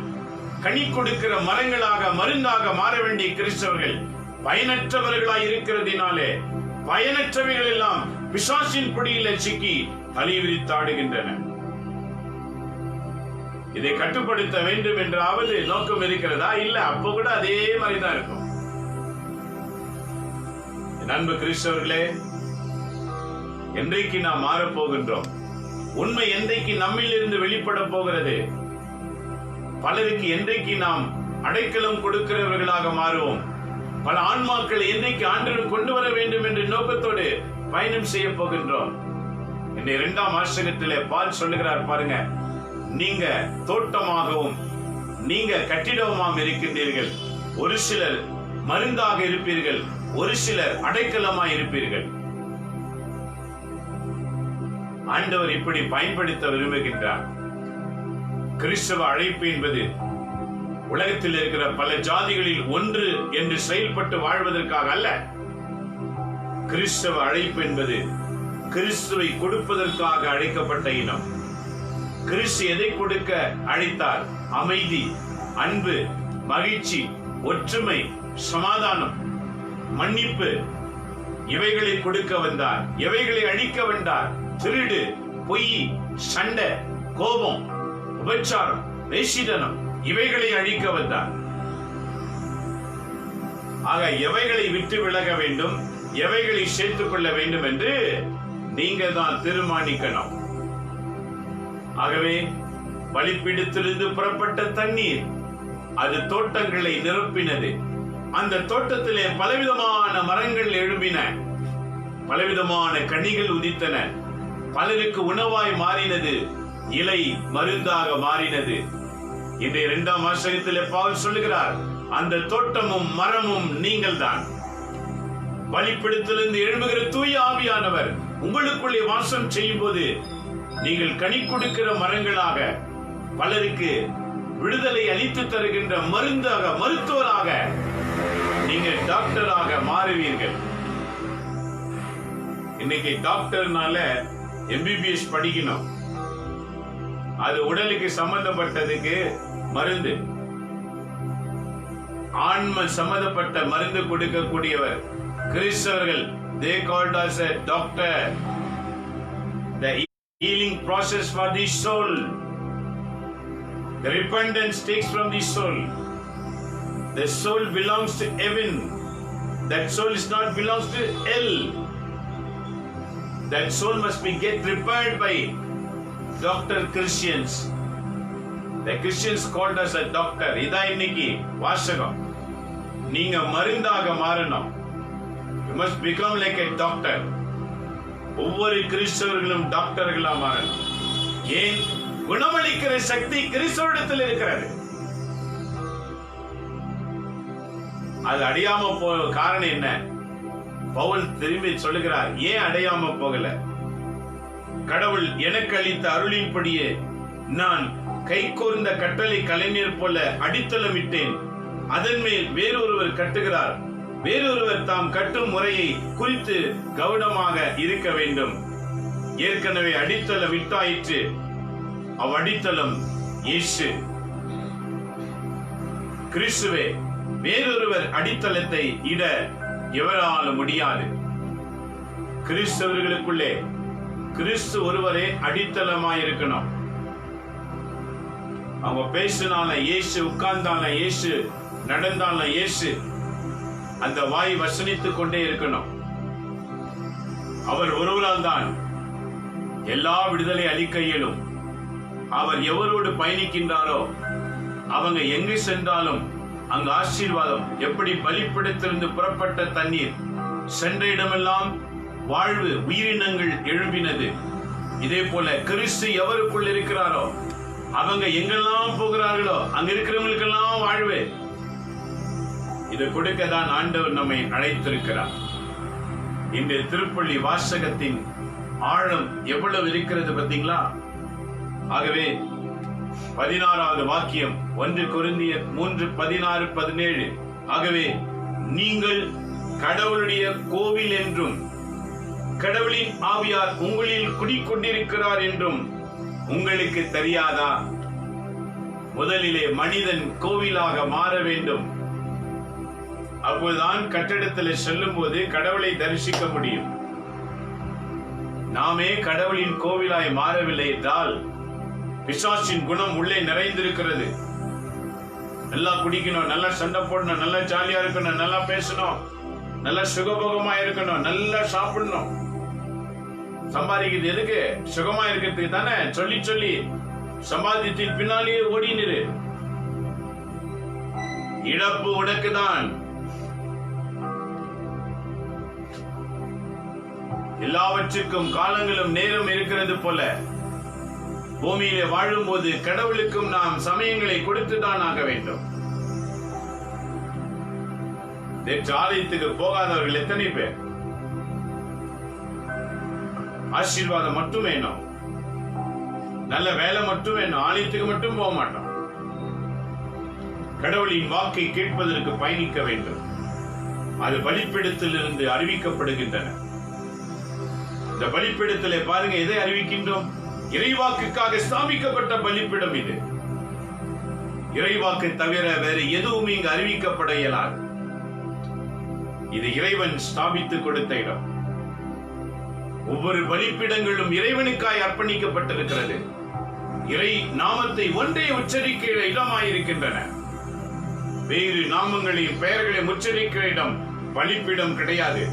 கனி கொடுக்கிற மரங்களாக மருந்தாக மாற வேண்டிய கிறிஸ்தவர்கள் பயனற்றவர்களாய் இருக்கிறதினாலே பயனற்றவைகள் எல்லாம் பிசாசின் பிடியில சிக்கி தலைவிரித்தாடுகின்றன. இதை கட்டுப்படுத்த வேண்டும் என்றாவது நோக்கம் இருக்கிறதா? இல்ல, அப்ப கூட அதே மாதிரிதான் இருக்கும். அன்பு கிறிஸ்தவர்களே, என்றைக்கு நாம் மாறப் போகின்றோம்? உண்மை என்றைக்கு நம்மில் இருந்து வெளிப்பட போகிறது? பலருக்கு என்றைக்கு நாம் அடைக்கலம் கொடுக்கிறவர்களாக மாறுவோம்? பல ஆன்மாக்களை என்றைக்கு ஆண்டவர் கொண்டு வர வேண்டும் என்ற நோக்கத்தோடு பயணம் செய்ய போகின்றோம். இந்த 2ஆம் வாசகத்திலே பால் சொல்லுகிறார் பாருங்க, நீங்க தோட்டமாகவும் நீங்க கட்டிடமாகவும் இருக்கின்றீர்கள். ஒரு சிலர் மருந்தாக இருப்பீர்கள், ஒரு சிலர் அடைக்கலமாய் இருப்பீர்கள். ஆண்டவர் இப்படி பயன்படுத்த விரும்புகின்றார். கிறிஸ்தவ அழைப்பு என்பது உலகத்தில் இருக்கிற பல ஜாதிகளில் ஒன்று என்று செயல்பட்டு வாழ்வதற்காக அல்ல. கிறிஸ்தவ அழைப்பு என்பது கிறிஸ்துவை கொடுப்பதற்காக அழைக்கப்பட்ட இனம். கிறிஸ்து எதை கொடுக்க அழைத்தார்? அமைதி, அன்பு, மகிழ்ச்சி, ஒற்றுமை, சமாதானம். மன்னிப்பு, இவைகளை கொடுக்க வந்தார். எவைகளை அழிக்க வந்தார்? திருடு, பொய், சண்டை, கோபம், உபச்சாரம், வேசித்தனம், இவைகளை அழிக்க வந்தார். ஆக எவைகளை விட்டு விலக வேண்டும், எவைகளை சேர்த்துக் கொள்ள வேண்டும் என்று நீங்க தான் தீர்மானிக்கணும். ஆகவே பலிபீடத்திலிருந்து புறப்பட்ட தண்ணீர் அது தோட்டங்களை நிரப்பினது. அந்த தோட்டத்திலே பலவிதமான மரங்கள் எழும்பின, பலவிதமான கனிகள் உதித்தன, பலருக்கு உணவாய் மாறினது, இலை மருந்தாக மாறினது. இன்றைய 2ஆம் வாசகத்திலே பவுல் சொல்லுகிறார், அந்த தோட்டமும் மரமும் நீங்கள் தான். பலிபீடத்திலிருந்து எழும்புகிற தூய ஆவியானவர் உங்களுக்குள்ளே வாசம் செய்யும் போது நீங்கள் கனி கொடுக்கிற மரங்களாக, பலருக்கு விடுதலை அளித்து தருகின்ற மருந்தாக, மருத்துவராக, நீங்கள் டாக்டராக மாறுவீர்கள். இன்னைக்கு டாக்டர்னால MBBS படிக்கணும். அது உடலுக்கு சம்பந்தப்பட்டதுக்கு மருந்து, ஆன்ம சம்பந்தப்பட்ட மருந்து கொடுக்கக்கூடியவர். கிறிஸ்தவர்கள் they called us a doctor. The healing process for the soul, the repentance takes from the soul. The soul belongs to heaven. That soul is not belongs to hell. That soul must be get repaired by Dr. Christians. The Christians called us a doctor. இதா இன்னைக்கு வாசகம். நீங்க மருந்தாக மாறணும். You must become like a doctor. ஒவ்வொரு கிறிஸ்தவர்களும் டாக்டர்களா மாறணும். ஏன்? குணமளிக்கிற சக்தி கிறிஸ்தவரிடத்தில் இருக்கிறது. அது அடையாம போக காரணம் என்ன? பவுல் திரும்பி சொல்லுகிறார், ஏன் அடையாம போகல? கடவுள் எனக்கு அளித்த அருளின்படியே நான் கை கோர்ந்த கட்டளை கலைஞர் போல அடித்தளமிட்டேன். அதன் மேல் வேறொருவர் கட்டுகிறார். வேறொருவர் தாம் கட்டும் முறையை குறித்து கவனமாக இருக்க வேண்டும். ஏற்கனவே அடித்தளம் விட்டாயிற்று. அவ்வடித்தளம் இயேசு கிறிஸ்துவே. வேறொருவர் அடித்தளத்தை இட எவராலும் முடியாது. கிறிஸ்தவர்களுக்குள்ளே கிறிஸ்து ஒருவரே அடித்தளமாயிருக்கணும். அவங்க பேசினால இயேசு, உட்கார்ந்தால இயேசு, நடந்தால இயேசு, அந்த வாய் வசனித்துக் கொண்டே இருக்கணும். அவர் ஒருவரால் தான் எல்லா விடுதலை அளிக்க இயலும். அவர் எவரோடு பயணிக்கின்றாரோ அவங்க எங்கு சென்றாலும் அங்கு ஆசீர்வாதம். எப்படி பலிபீடத்திலிருந்து புறப்பட்ட தண்ணீர் சென்ற இடமெல்லாம் வாழ்வு, உயிரினங்கள் எழும்பினது. இதே போல கிறிஸ்து எவருக்குள் இருக்கிறாரோ அவங்க எங்கெல்லாம் போகிறார்களோ அங்க இருக்கிறவங்களுக்கெல்லாம் வாழ்வு. இதை கொடுக்க தான் ஆண்டவர் நம்மை அழைத்திருக்கிறார். இந்த திருப்பள்ளி வாசகத்தின் ஆழம் எவ்வளவு இருக்கிறது பார்த்தீங்களா? ஆகவே 16வது வாக்கியம் 1 கொரிந்தியர் 3:16-17. ஆகவே நீங்கள் கடவுளுடைய கோவில் என்றும் கடவுளின் ஆவியார் உங்களில் குடிக்கொண்டிருக்கிறார் என்றும் உங்களுக்கு தெரியாதா? முதலிலே மனிதன் கோவிலாக மாற வேண்டும். அப்போதுதான் கட்டிடத்தில் செல்லும் போது கடவுளை தரிசிக்க முடியும். நாமே கடவுளின் கோவிலாய் மாறவில்லை என்றால் பிசாசின் குணம் உள்ளே நிறைந்திருக்கிறது. நல்லா குடிக்கணும், நல்லா சண்டை போடணும், நல்லா ஜாலியா இருக்கணும், நல்லா பேசணும், நல்லா சுகபோகமா இருக்கணும், நல்லா சாப்பிடணும். சம்பாதிக்கிறது எதுக்கு? சுகமா இருக்கிறதுக்கு தானே. சொல்லி சொல்லி சம்பாதித்தின் பின்னாலேயே ஓடினிரு. இழப்பு உனக்குதான். எல்லாவற்றுக்கும் காலங்களும் நேரம் இருக்கிறது போல பூமியிலே வாழும் போது கடவுளுக்கும் நாம் சமயங்களை கொடுத்துதான் ஆக வேண்டும். ஆலயத்துக்கு போகாதவர்கள் எத்தனை பேர்? ஆசீர்வாதம் மட்டும் வேணும், நல்ல வேலை மட்டும் வேணும், ஆலயத்துக்கு மட்டும் போக மாட்டோம். கடவுளின் வாக்கை கேட்பதற்கு பயணிக்க வேண்டும். அது பலிபீடத்தில் இருந்து அறிவிக்கப்படுகின்றன. இந்த பலிபீடத்திலே பாருங்க, எதை அறிவிக்கின்றோம்? இறைவாக்குக்காக ஸ்தாபிக்கப்பட்ட பலிபீடம் இது. இறைவாக்கு தவிர வேறு எதுவும் இங்கு அறிவிக்கப்பட இயலாது. இது இறைவன் ஸ்தாபித்து கொடுத்த இடம். ஒவ்வொரு பலிப்பிடங்களும் இறைவனுக்காய் அர்ப்பணிக்கப்பட்டிருக்கிறது. இறை நாமத்தை ஒன்றே உச்சரிக்கிற இடமாயிருக்கின்றன. வேறு நாமங்களையும் பெயர்களையும் உச்சரிக்கிற இடம் பலிப்பிடம் கிடையாது.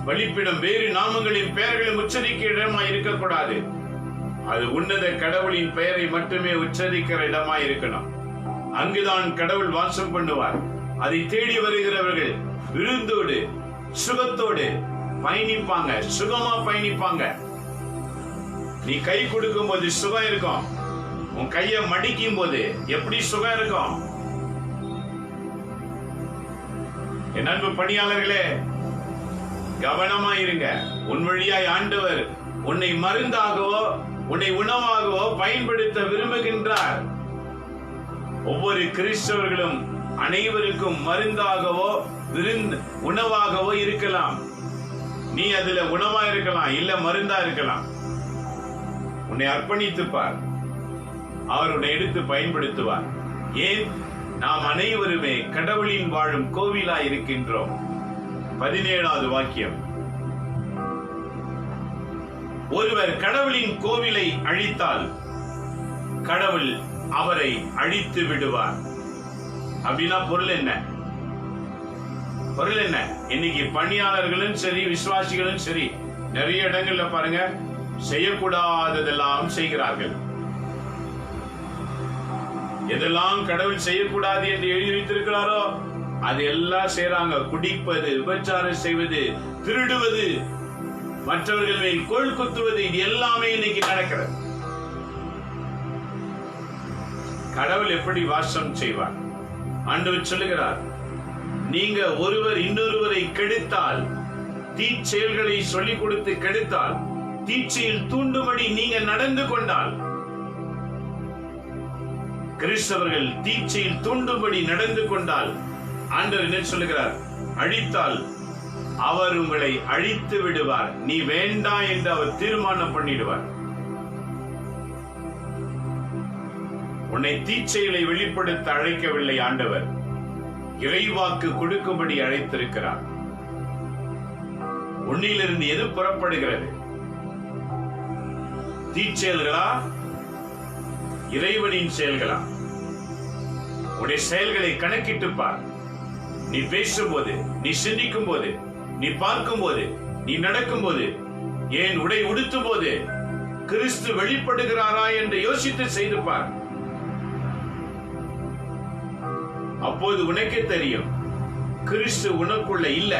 பலிப்பிடம் வேறு நாமங்களையும் பெயர்களையும் உச்சரிக்கிற இடமாய் இருக்கக்கூடாது. அது உன்னத கடவுளின் பெயரை மட்டுமே உச்சரிக்கிற இடமாய் இருக்கணும். அங்குதான் கடவுள் வாசம் பண்ணுவார். அதை தேடி வருகிறவர்கள் விருந்தோடு சுகத்தோடு பயணிப்பாங்க, சுகமா பயணிப்பாங்க. நீ கை கொடுக்கும் போது சுகம் இருக்கும். உன் கையை மடிக்கும் போது எப்படி சுகம் இருக்கும்? என் அன்பு பணியாளர்களே, கவனமாயிருங்க. உன் வழியாய் ஆண்டவர் உன்னை மருந்தாகவோ உன்னை உணவாகவோ பயன்படுத்த விரும்புகின்றார். ஒவ்வொரு கிறிஸ்தவர்களும் அனைவருக்கும் மருந்தாகவோ உணவாகவோ இருக்கலாம். நீ அதுல உணவா இருக்கலாம், இல்ல மருந்தா இருக்கலாம். உன்னை அர்ப்பணித்துப்பார், அவர் உன்னை எடுத்து பயன்படுத்துவார். ஏன்? நாம் அனைவருமே கடவுளின் வாழும் கோவிலா இருக்கின்றோம். 17வது வாக்கியம், ஒருவர் கடவுளின் கோவிலை அழித்தால் கடவுள் அவரை அழித்து விடுவார். அப்படின்னா பொருள் என்ன? பொருள் என்ன? இன்னைக்கு பணியாளர்களும் சரி, விசுவாசிகளும் சரி, நிறைய இடங்கள்ல பாருங்க, செய்யக்கூடாததெல்லாம் செய்கிறார்கள். எதெல்லாம் கடவுள் செய்யக்கூடாது என்று எழுதி வைத்திருக்கிறாரோ அது எல்லாம் செய்யறாங்க. குடிப்பது, விபச்சாரம் செய்வது, திருடுவது, மற்றவர்கள் மேல் கோல் குத்துவது, இது எல்லாமே இன்னைக்கு நடக்கிறது. கடவுள் எப்படி வாசம் செய்வார்? ஆண்டவர் சொல்லுகிறார், நீங்க ஒருவர் இன்னொருவரை கெடுத்தால், தீச்செயல்களை சொல்லிக் கொடுத்து கெடுத்தால், தீச்செயல் தூண்டும்படி நீங்க நடந்து கொண்டால், கிறிஸ்தவர்கள் தீச்செயல் தூண்டும்படி நடந்து கொண்டால், ஆண்டவர் என்ன சொல்லுகிறார்? அழித்தால் அவர் உங்களை அழித்து விடுவார். நீ வேண்டாம் என்று அவர் தீர்மானம் பண்ணிடுவார். உன்னை தீச்செயலை வெளிப்படுத்த அழைக்கவில்லை ஆண்டவர், இறைவாக்கு கொடுக்கும்படி அழைத்திருக்கிறார். உன்னிலிருந்து எது புறப்படுகிறது? தீச்செயல்களா, இறைவனின் செயல்களா? உன்னுடைய செயல்களை கணக்கிட்டு பார். நீ பேசும்போது, நீ சிந்திக்கும் போது, நீ பார்க்கும் போது, நீ நடக்கும் போது, ஏன் உடை உடுத்தும் போது கிறிஸ்து வெளிப்படுகிறாரா என்று யோசித்து செய்து பார். அப்போது உனக்கே தெரியும் கிறிஸ்து உனக்குள்ள இல்ல.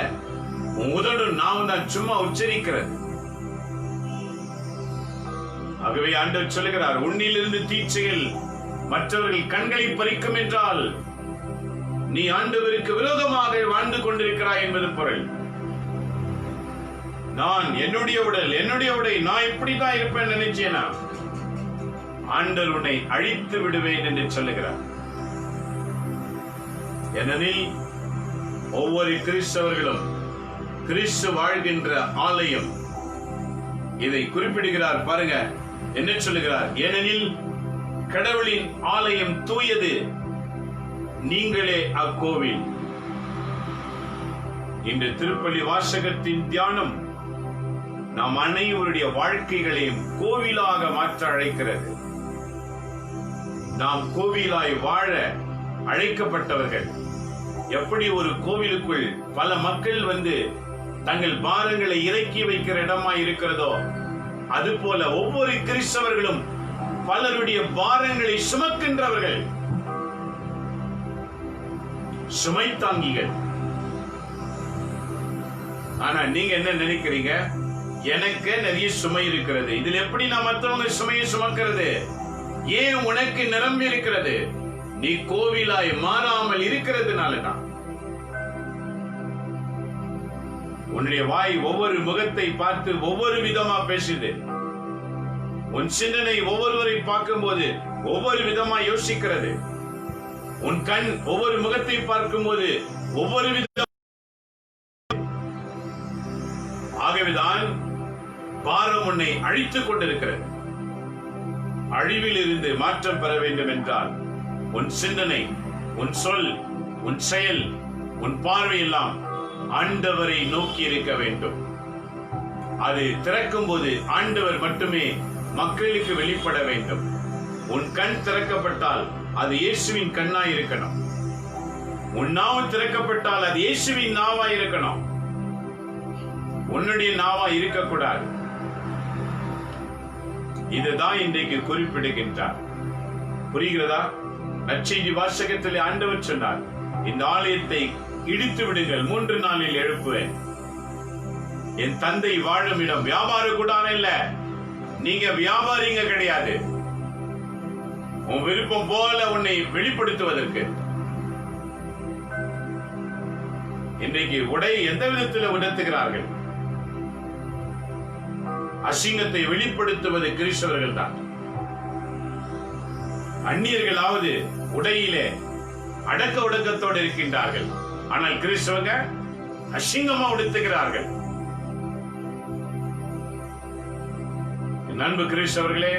உன் உதடும் நாம் தான் சும்மா உச்சரிக்கிறது. ஆகவே ஆண்டவர் சொல்லுகிறார், உன்னிலிருந்து தீச்செயல் மற்றவர்கள் கண்களை பறிக்கும் என்றால் நீ ஆண்டவருக்கு விரோதமாக வாழ்ந்து கொண்டிருக்கிறாய் என்பது பொருள். நான் என்னுடைய உடல், என்னுடைய உடை, நான் இப்படிதான் இருப்பேன் நினைச்சேனா, ஆண்டவர் உன்னை அழித்து விடுவேன் என்று சொல்லுகிறார். ஏனெனில் ஒவ்வொரு கிறிஸ்தவர்களும் கிறிஸ்து வாழ்கின்ற ஆலயம். இதை குறிப்பிடுகிறார் பாருங்க, என்ன சொல்லுகிறார்? ஏனெனில் கடவுளின் ஆலயம் தூயது, நீங்களே அக்கோவில். இன்று திருப்பலி வாசகத்தின் தியானம் நாம் அனைவருடைய வாழ்க்கைகளையும் கோவிலாக மாற்ற அழைக்கிறது. நாம் கோவிலாய் வாழ அழைக்கப்பட்டவர்கள். எப்படி ஒரு கோவிலுக்குள் பல மக்கள் வந்து தங்கள் பாரங்களை இறக்கி வைக்கிற இடமாய் இருக்கிறதோ, அதுபோல ஒவ்வொரு கிறிஸ்தவர்களும் பலருடைய பாரங்களை சுமக்கின்றவர்கள், சுமை தாங்கிகள். ஆனா நீங்க என்ன நினைக்கிறீங்க? எனக்கு நிறைய சுமை இருக்கிறது, இதில் எப்படி நான் மற்றவங்க சுமையை சுமக்கிறது? ஏன் உனக்கு நிரம்பி இருக்கிறது? நீ கோவிலாய் மாறாமல் இருக்கிறதுனாலதான். உன்னுடைய வாய் ஒவ்வொரு முகத்தை பார்த்து ஒவ்வொரு விதமா பேசுது. உன் சிந்தனை ஒவ்வொருவரை பார்க்கும் போது ஒவ்வொரு விதமா யோசிக்கிறது. உன் கண் ஒவ்வொரு முகத்தை பார்க்கும் போது ஒவ்வொரு விதம். ஆகவேதான் பாரம் உன்னை அழித்துக் கொண்டிருக்கிறது. அழிவில் இருந்து மாற்றம் பெற வேண்டும் என்றால் உன் சிந்தனை, உன் சொல், உன் செயல், உன் பார்வை எல்லாம் ஆண்டவரை நோக்கி இருக்க வேண்டும். அது திறக்கும் போது ஆண்டவர் மட்டுமே மக்களுக்கு வெளிப்பட வேண்டும். உன் கண் திறக்கப்பட்டால் அது இயேசுவின் கண்ணாய் இருக்கணும். உன் நாவு திறக்கப்பட்டால் அது இயேசுவின் நாவாய் இருக்கணும். உன்னுடைய நாவா இருக்கக்கூடாது. இதுதான் இன்றைக்கு குறிப்பிடுகின்றார். புரிகிறதா? நற்செய்தி வாசகத்திலே ஆண்டவர் சொன்னார், இந்த ஆலயத்தை இடித்து விடுங்கள், 3 நாளில் எழுப்புவேன். என் தந்தை வாழும் இடம் வியாபார கூடாரம் இல்ல. நீங்க வியாபாரிங்க கிடையாது. உன் விருப்பம் போல உன்னை வெளிப்படுத்துவதற்கு. இன்றைக்கு உடை எந்த விதத்தில் உணர்த்துகிறார்கள்? அசிங்கத்தை வெளிப்படுத்துவது கிறிஸ்தவர்கள் தான். அந்நியர்களாவது உடையிலே அடக்க ஒடுக்கத்தோடு இருக்கின்றார்கள். ஆனால் கிறிஸ்தவங்க அசிங்கமா உடுத்துகிறார்கள். அன்பு கிறிஸ்தவர்களே,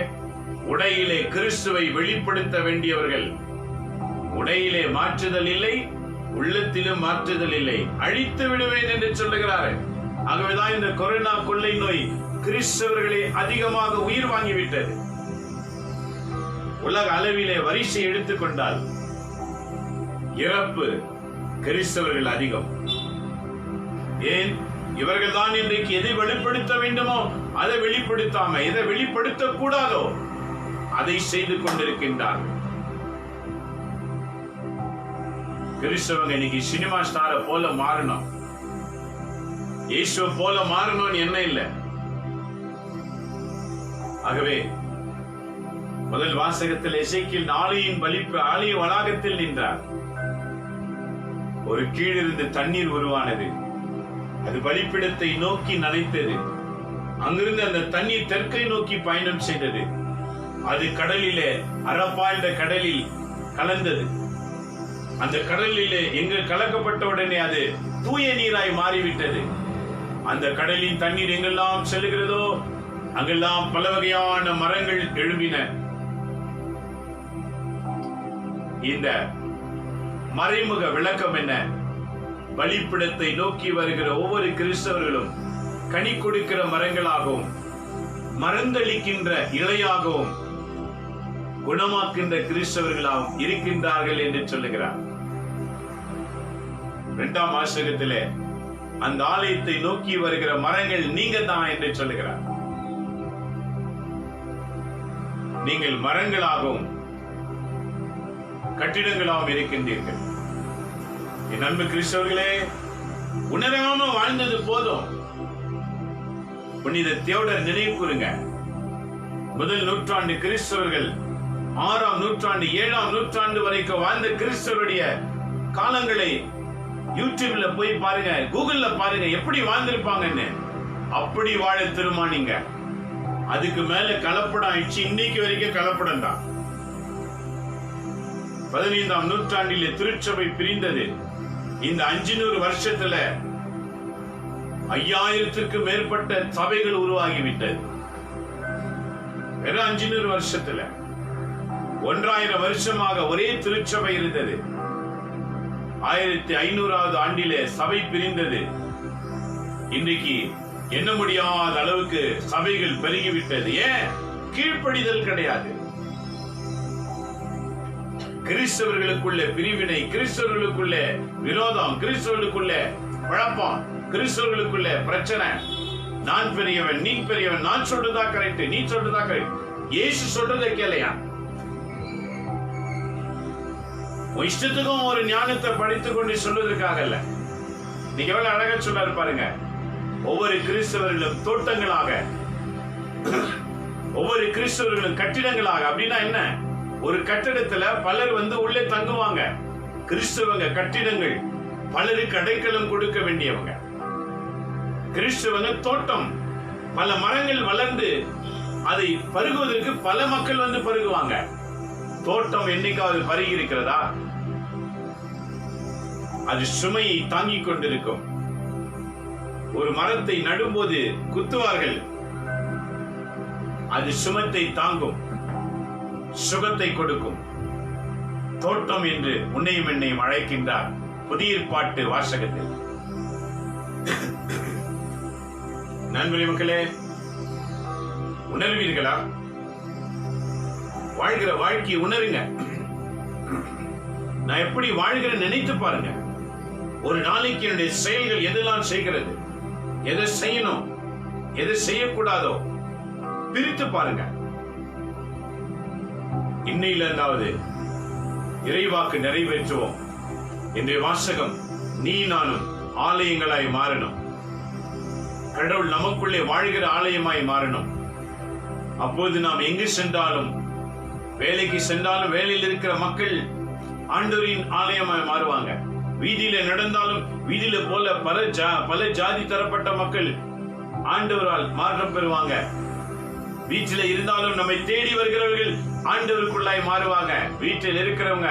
உடையிலே கிறிஸ்துவை வெளிப்படுத்த வேண்டியவர்கள். உடையிலே மாற்றுதல் இல்லை, உள்ளத்திலும் மாற்றுதல் இல்லை. அழித்து விடுவேன் என்று சொல்லுகிறார்கள். ஆகவேதான் இந்த கொரோனா கொள்ளை நோய் கிறிஸ்தவர்களே அதிகமாக உயிர் வாங்கிவிட்டது. உலக அளவிலே வரிசை எடுத்துக்கொண்டால் இறப்பு கிறிஸ்தவர்கள் அதிகம். ஏன்? இவர்கள் தான் இன்றைக்கு எதை வெளிப்படுத்த வேண்டுமோ அதை வெளிப்படுத்தாம, எதை வெளிப்படுத்த கூடாதோ அதை செய்து கொண்டிருக்கின்றார்கள். கிறிஸ்தவங்க இன்னைக்கு சினிமா ஸ்டார போல மாறணும், இயேசுவை போல மாறணும்னு என்ன இல்லை. ஆகவே முதல் வாசகத்தில் எசேக்கியேல் ஆலய வளாகத்தில் நின்றார். ஒரு கீழிருந்து தண்ணீர் உருவானது. அது பலிபீடத்தை நோக்கி நனைத்தது. அங்கிருந்து அந்த தண்ணீர் தெற்கை நோக்கி பயணம் செய்தது. அது கடலிலே அரப்பா என்ற கடலில் கலந்தது. அந்த கடலிலே எங்கு கலக்கப்பட்ட உடனே அது தூய நீராய் மாறிவிட்டது. அந்த கடலின் தண்ணீர் எங்கெல்லாம் செல்லுகிறதோ அங்கெல்லாம் பல வகையான மரங்கள் எழும்பின. இந்த மறைமுக விளக்கம் என்ன? பலிபீடத்தை நோக்கி வருகிற ஒவ்வொரு கிறிஸ்தவர்களும் கனி கொடுக்கிற மரங்களாகவும், மருந்தளிக்கின்ற இலையாகவும், குணமாக்கின்ற கிறிஸ்தவர்களாகவும் இருக்கின்றார்கள் என்று சொல்லுகிறார். 2ஆம் வாசகத்திலே அந்த ஆலயத்தை நோக்கி வருகிற மரங்கள் நீங்க தான் என்று சொல்லுகிறார். நீங்கள் மரங்களாகவும் கட்டிடங்களாகவும் இருக்கின்றீர்கள். என் அன்பு கிறிஸ்தவர்களே, உணராம வாழ்ந்தது போதும். புனித தியோடர் நினைவு கூறுங்க. முதல் நூற்றாண்டு கிறிஸ்தவர்கள் 6ஆம் நூற்றாண்டு 7ஆம் நூற்றாண்டு வரைக்கும் வாழ்ந்த கிறிஸ்தவருடைய காலங்களை யூடியூப்ல போய் பாருங்க, கூகுள்ல பாருங்க, எப்படி வாழ்ந்திருப்பாங்கன்னு. அப்படி வாழ திருமானீங்க. அதுக்கு மேல கலப்படம் ஆயிடுச்சு. இன்னைக்கு வரைக்கும் கலப்படம் தான். 15ஆம் நூற்றாண்டிலே திருச்சபை பிரிந்தது. இந்த 500 வருஷத்துல 5000க்கும் மேற்பட்ட சபைகள் உருவாகிவிட்டது. வெறும் 500 வருஷத்துல 1000 வருஷமாக ஒரே திருச்சபை இருந்தது. 1500வது ஆண்டிலே சபை பிரிந்தது. இன்றைக்கு எண்ண முடியாத அளவுக்கு சபைகள் பெருகிவிட்டது. ஏன்? கீழ்ப்படிதல் கிடையாது. கிறிஸ்தவர்களுக்குள்ள பிரிவினை, கிறிஸ்தவர்களுக்குள்ள விரோதம், கிறிஸ்தவர்களுக்குள்ள குழப்பம், கிறிஸ்தவர்களுக்குள்ள பிரச்சனை. நான் பெரியவன், நீ பெரியவன், நான் சொல்றதா கரெக்ட், நீ சொல்றதா கரெக்ட். இயேசு சொல்றதை கேளையா? இஷ்டத்துக்கும் ஒரு ஞானத்தை படித்துக் கொண்டு சொல்வதற்காக இல்ல. நீங்க எவ்வளவு அழகா சொல்ல பாருங்க. ஒவ்வொரு கிறிஸ்தவர்களும் தோட்டங்களாக, ஒவ்வொரு கிறிஸ்தவர்களும் கட்டிடங்களாக. அப்படின்னா என்ன? ஒரு கட்டிடத்துல பலர் உள்ளே தங்குவாங்க. கிறிஸ்தவங்க கட்டிடங்கள், பலருக்கு அடைக்கலம் கொடுக்க வேண்டியவங்க. கிறிஸ்தவங்க தோட்டம், பல மரங்கள் வளர்ந்து அதை பருகுவதற்கு பல மக்கள் பருகுவாங்க. தோட்டம் என்னைக்காவது பருகி இருக்கிறதா? அது சுமையை தாங்கிக் கொண்டிருக்கும். ஒரு மரத்தை நடும்போது குத்துவார்கள், அது சுமத்தை தாங்கும், சுகத்தை கொடுக்கும். தோட்டம் என்று உன்னையும் என்னையும் அழைக்கின்றார் புதிய ஏற்பாட்டு வாசகத்தில். நண்பர்களே, மக்களே, உணர்வீர்களா? வாழ்கிற வாழ்க்கையை உணருங்க. நான் எப்படி வாழ்கிறேன் நினைத்து பாருங்க. ஒரு நாளைக்கு என்னுடைய செயல்கள் எதெல்லாம் செய்கிறது, எதை செய்யணும், எதை செய்யக்கூடாதோ பிரித்து பாருங்க. இன்னையில இருந்தாவது இறைவாக்கு நிறைவேற்றுவோம். இன்றைய வாசகம், நீ நானும் ஆலயங்களாய் மாறணும். கடவுள் நமக்குள்ளே வாழ்கிற ஆலயமாய் மாறணும். அப்போது நாம் எங்கு சென்றாலும், வேலைக்கு சென்றாலும், வேலையில் இருக்கிற மக்கள் ஆண்டவரின் ஆலயமாய் மாறுவாங்க. வீதியில நடந்தாலும் வீதியில போல பல ஜாதி தரப்பட்ட மக்கள் ஆண்டவரால் மாற்றம் பெறுவாங்க. வீட்டில இருந்தாலும் நம்மை தேடி வருகிறவர்கள் ஆண்டவருக்குள்ளாய் மாறுவாங்க. வீட்டில் இருக்கிறவங்க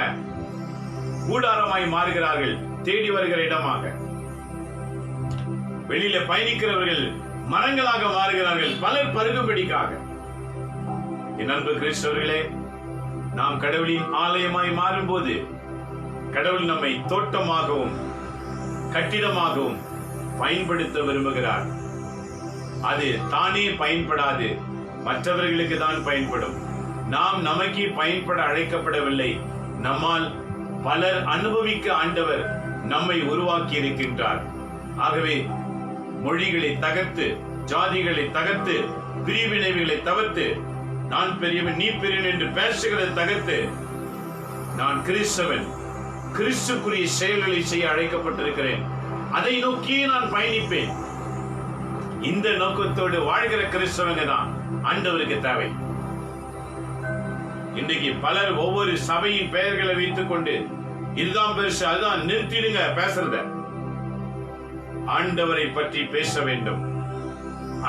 கூடாரமாய் மாறுகிறார்கள், தேடி வருகிற இடமாக. வெளியில பயணிக்கிறவர்கள் மரங்களாக மாறுகிறார்கள், பலர் பருகும்படிக்காக. என் அன்பு கிறிஸ்தவர்களே, நாம் கடவுளின் ஆலயமாய் மாறும்போது கடவுள் நம்மை தோட்டமாகவும் கட்டிடமாகவும் பயன்படுத்த விரும்புகிறார். அது தானே பயன்படாது, மற்றவர்களுக்கு தான் பயன்படும். நாம் நமக்கு பயன்பட அழைக்கப்படவில்லை. நம்மால் பலர் அனுபவிக்க ஆண்டவர் நம்மை உருவாக்கி இருக்கின்றார். ஆகவே மொழிகளை தகர்த்து, ஜாதிகளை தகர்த்து, பிரிவினைகளை தவிர்த்து, நான் பெரியவன் நீ பெரியவன் என்று பேசுகிறதை தகர்த்து, நான் கிறிஸ்தவன், கிறிஸ்துக்குரிய செயல்களை செய்ய அழைக்கப்பட்டிருக்கிறேன், அதை நோக்கியே நான் பயணிப்பேன். இந்த நோக்கத்தோடு வாழ்கிற கிறிஸ்தவங்க தான் ஆண்டவருக்கு தேவை. இன்றைக்கு பலர் ஒவ்வொரு சபையின் பெயர்களை வைத்துக் கொண்டு இதுதான் பெருசு, அதுதான் நிறுத்திடுங்க பேசுறத. ஆண்டவரை பற்றி பேச வேண்டும்.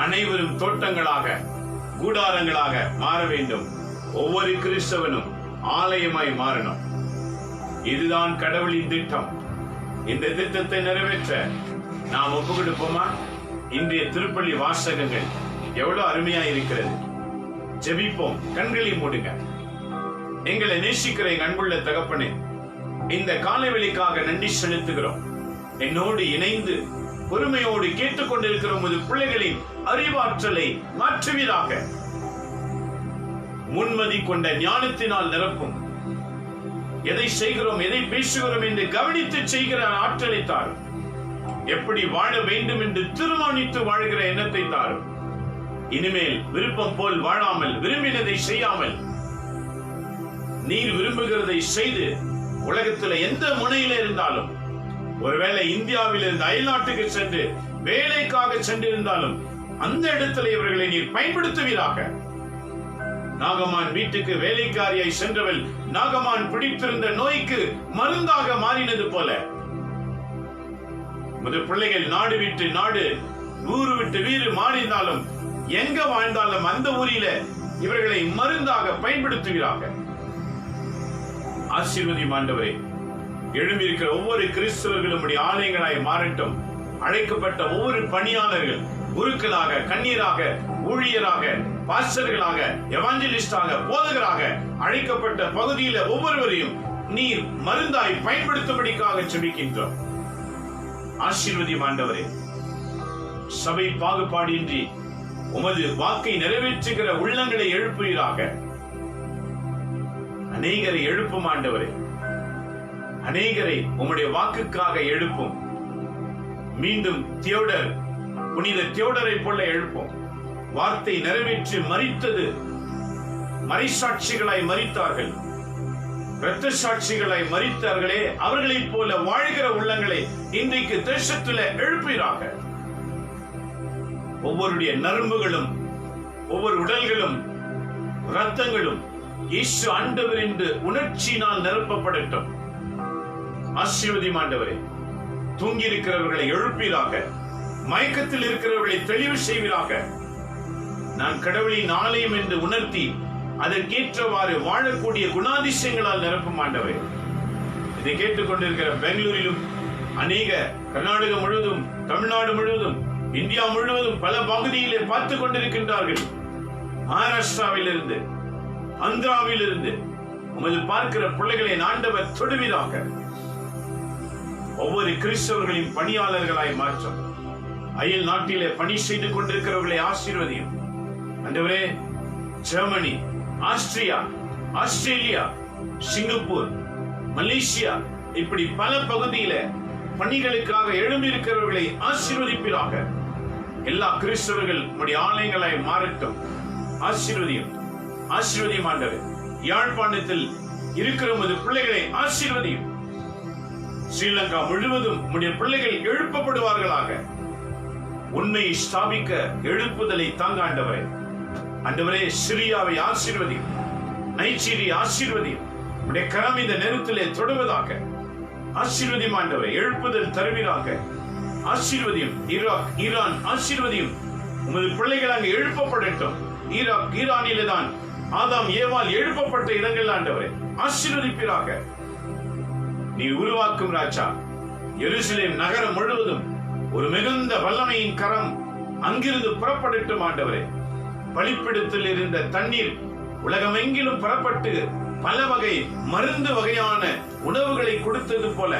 அனைவரும் தோட்டங்களாக, கூடாரங்களாக மாற வேண்டும். ஒவ்வொரு கிறிஸ்தவனும் ஆலயமாய் மாறணும். இதுதான் கடவுளின் திட்டம். இந்த திட்டத்தை நிறைவேற்ற நாம் ஒப்பு கொடுப்போமா? இன்றைய திருப்பள்ளி வாசகங்கள் எவ்வளவு அருமையா இருக்கிறது. ஜெபிப்போம். கண்களை மூடுங்க. எங்களை நேசிக்கிற எங்க அன்புள்ள தகப்பனே, இந்த காலைவெளிக்காக நன்றி செலுத்துகிறோம். என்னோடு இணைந்து பொறுமையோடு கேட்டுக்கொண்டிருக்கிற உமது பிள்ளைகளின் அறிவாற்றலை மாற்றுவீராக. முன்மதி கொண்ட ஞானத்தினால் நிரப்பும். எதை செய்கிறோம், எதை பேசுகிறோம் என்று கவனித்து செய்கிற ஆற்றலை தாரும். எப்படி வாழ வேண்டும் என்று தீர்மானித்து வாழ்கிற எண்ணத்தை தாரும். இனிமேல் விருப்பம் போல் வாழாமல், விரும்பினதை செய்யாமல், நீர் விரும்புகிறதை செய்து, உலகத்தில் எந்த முனையில இருந்தாலும், ஒருவேளை இந்தியாவில் இருந்து அயல்நாட்டுக்கு சென்று வேலைக்காக சென்றிருந்தாலும் அந்த இடத்துல இவர்களை நீர் பயன்படுத்துவீராக. நாகமான் வீட்டுக்கு வேலைக்காரியாய் சென்றவள் நாகமான் பிடித்திருந்த நோய்க்கு மருந்தாக மாறினது போல, முதல் பிள்ளைகள் நாடு விட்டு நாடு, ஊரு விட்டு வீடு மாறினாலும், எங்க வாழ்ந்தாலும் அந்த ஊரில இவர்களை மருந்தாக பயன்படுத்துவீராக. ஆசீர்வதியும் ஆண்டவரே. எழும்பியிருக்கிற ஒவ்வொரு கிறிஸ்தவர்களும் ஆலயங்களாய் மாறட்டும். அழைக்கப்பட்ட ஒவ்வொரு பணியாளர்கள் குருக்களாக, கண்ணீராக, ஊழியராக, பாஸ்டர்களாக, எவாஞ்சலிஸ்டாக, போதகராக அழைக்கப்பட்ட பகுதியில ஒவ்வொருவரையும் நீர் மருந்தாய் பயன்படுத்தும்படிக்காக ஜெபிக்கின்றோம். ஆசீர்வதியும் ஆண்டவரே. சபை பாகுபாடின்றி உமது வாக்கை நிறைவேற்றுகிற உள்ளங்களை எழுப்புவீராக. அநேகரை எழுப்பும் ஆண்டவரே. அநேகரை உம்முடைய வாக்குக்காக எழுப்பும். மீண்டும் தியோடர், புனித தியோடரை போல எழுப்போம். வார்த்தை நிறைவேற்றி மரித்தது, மறைசாட்சிகளாய் மரித்தார்கள், இரத்த சாட்சிகளாய் மரித்தார்களே, அவர்களைப் போல வாழ்கிற உள்ளங்களை இன்றைக்கு தேசத்தில் எழுப்பீராக. ஒவ்வொருடைய நரம்புகளும், ஒவ்வொரு உடல்களும், இரத்தங்களும் இயேசு ஆண்டவர் என்று உணர்ச்சியினால் நிரப்பப்படட்டும். ஆசீர்வதியும் ஆண்டவரே. தூங்கி இருக்கிறவர்களை எழுப்பீராக. மயக்கத்தில் இருக்கிறவர்களை தெளிவு செய்வீராக. நான் கடவுளின் ஆலயம் என்று உணர்த்தி அதற்கேற்றவாறு வாழக்கூடிய குணாதிசயங்களால் நிரப்பும் ஆண்டவரே. இதை கேட்டுக்கொண்டிருக்கிற பெங்களூரிலும், அநேக கர்நாடகம் முழுவதும், தமிழ்நாடு முழுவதும், இந்தியா முழுவதும் பல பகுதியிலே பார்த்துக் கொண்டிருக்கின்றார்கள். மகாராஷ்டிராவில் இருந்து, ஆந்திராவில் இருந்து உமது பார்க்கிற பிள்ளைகளை ஆண்டவர் தொடுவீராக. ஒவ்வொரு கிறிஸ்தவர்களின் பணியாளர்களாய் மாற்றும். அயல் நாட்டிலே பணி செய்து கொண்டிருக்கிறவர்களை ஆசீர்வதியும் ஆண்டவரே. Germany, Austria, Australia, Singapore, Malaysia, இப்படி பல பகுதியில பணிகளுக்காக எழும்பியிருக்கிறவர்களை ஆசீர்வதிப்பீராக. எல்லா கிறிஸ்தவர்கள் உம்முடைய ஆலயங்களாய் மாறட்டும். ஆசீர்வதியும், ஆசீர்வதியும் ஆண்டவரே. யாழ்ப்பாணத்தில் இருக்கிற உமது பிள்ளைகளை ஆசீர்வதியும். ஸ்ரீலங்கா முழுவதும் உம்முடைய பிள்ளைகள் எழுப்பப்படுவார்களாக. உண்மையை ஸ்தாபிக்க எழுப்புதலை தாங்க ஆண்டவரே. ஆண்டவரே, சிரியாவை ஆசீர்வதியும், நைஜீரியா ஆசீர்வதியும். உடைய கரம் இந்த நேரத்திலே தொடுவதாக. ஆசீர்வதியும் ஆண்டவரே, எழுப்புதல் தருவீராக. ஆசீர்வதியும். ஈராக், ஈரான் ஆசீர்வதியும். உமது பிள்ளைகள் அங்கு எழுப்பப்படட்டும். ஈராக், ஈரானிலே தான் ஆதாம் ஏவாள் எழுப்பப்பட்ட இடங்கள் ஆண்டவரே, ஆசீர்வதிப்பீராக. நீ உருவாக்கும் ராஜா. எருசலேம் நகரம் முழுவதும் ஒரு மிகுந்த வல்லமையின் கரம் அங்கிருந்து புறப்படட்டும் ஆண்டவரே. பலிப்பிடத்தில் இருந்த தண்ணீர் உலகமெங்கிலும் புறப்பட்டு பல வகை மருந்து வகையான உணவுகளை கொடுத்தது போல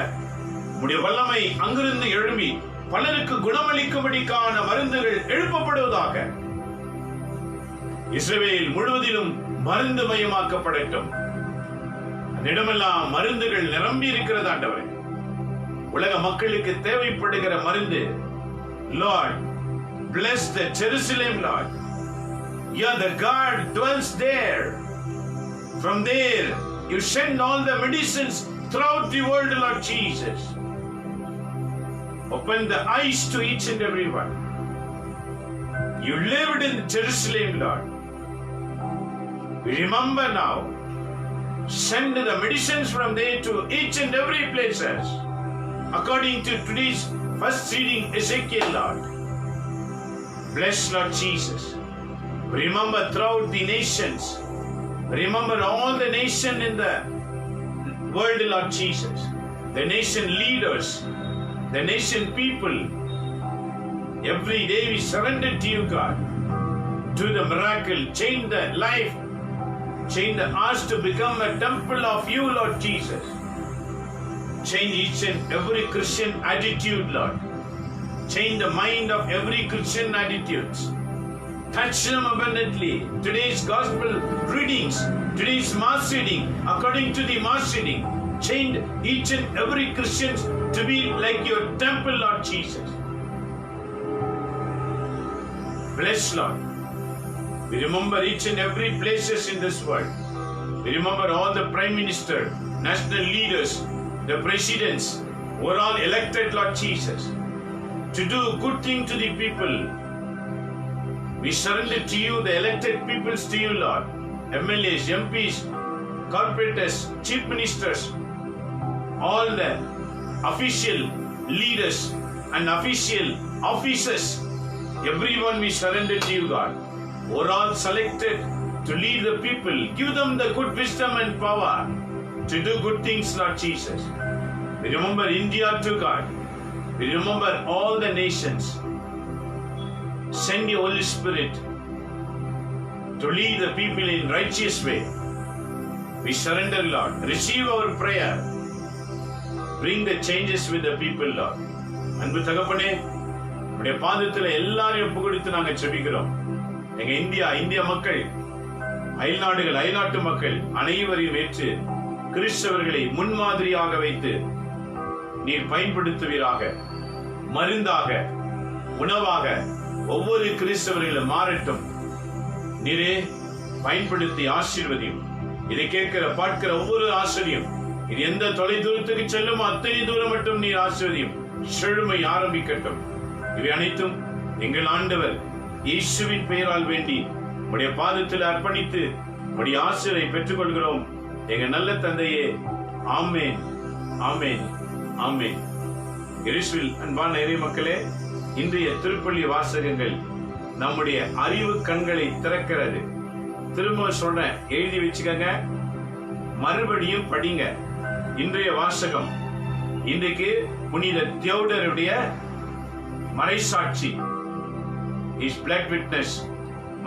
உம்முடைய வல்லமை அங்கிருந்து எழும்பி பலருக்கு குணமளிக்கும்படிக்கான மருந்துகள் எழுப்பப்படுவதாக. இஸ்ரவேல் முழுவதிலும் மருந்து மயமாக்கப்படட்டும். இடமெல்லாம் மருந்துகள் நிரம்பி இருக்கிறது ஆண்டவரே. உலக மக்களுக்கு தேவைப்படுகிற மருந்து. Lord, bless the Jerusalem, Lord. You are the God dwells there. From there, you send all the medicines throughout the world, Lord Jesus. Open the eyes to each and every one. You lived in Jerusalem, Lord. We remember now. Send the medicines from there to each and every places. According to today's first reading, Ezekiel, Lord. Bless, Lord Jesus. Remember throughout the nations. Remember all the nation in the world, Lord Jesus. The nation leaders, the nation people. Every day we surrender to you, God. Do the miracle, change the life, change the hearts to become a temple of you, Lord Jesus. Change each and every Christian attitude, Lord. Change the mind of every Christian attitudes. Touch them abundantly. Today's gospel readings, today's mass reading, according to the mass reading, change each and every Christian to be like your temple, Lord Jesus. Bless, Lord. We remember each and every places in this world. We remember all the prime minister, national leaders, the presidents who are all elected, Lord Jesus, to do good thing to the people. We surrender to you, the elected peoples to you, Lord. MLAs, MPs, corporators, chief ministers, all the official leaders and official officers, everyone we surrender to you, God. We're all selected to lead the people. Give them the good wisdom and power to do good things, Lord Jesus. We remember India too, God. We remember all the nations. Send your Holy Spirit to lead the people in righteous way. We surrender, Lord. Receive our prayer. Bring the changes with the people, Lord. அன்பு தகப்பனே, உடைய பாதத்தில் எல்லாரையும் ஒப்பு கொடுத்து நாங்கள் ஜெபிக்கிறோம். எங்க இந்திய மக்கள், அயல்நாடுகள், அயல்நாட்டு மக்கள் அனைவரையும் ஏற்று கிறிஸ்தவர்களை முன்மாதிரியாக வைத்து நீர் பயன்படுத்துவீராக. மருந்தாக, உணவாக ஒவ்வொரு கிறிஸ்தவர்களும் மாறட்டும். நீரே பயன்படுத்தி ஆசீர்வதியும். இதை கேட்கிற பார்க்கிற ஒவ்வொரு ஆசிரியும் இது எந்த தொலை தூரத்துக்கு செல்லும் அத்தனை தூரம் மட்டும் நீர் ஆசீர்வதியும். செழுமை ஆரம்பிக்கட்டும். இவை அனைத்தும் எங்கள் ஆண்டவர் இயேசுவின் பெயரால் வேண்டி உடைய பாதத்தில் அர்ப்பணித்து உடைய ஆசீர்வை பெற்றுக் கொள்கிறோம். எங்க நல்ல தந்தையே, ஆமேன், ஆமேன், ஆமேன். இயேசுவில் அன்பான இறை மக்களே, இன்றைய திருப்பள்ளி வாசகங்கள் நம்முடைய அறிவு கண்களை திறக்கிறது. திரும்ப சொல்றேன், எழுதி வச்சுக்கங்க, மறுபடியும் படிங்க. இன்றைய வாசகம் இன்றைக்கு புனித தியோடருடைய மறைசாட்சி, இஸ் பிளட் விட்னஸ்,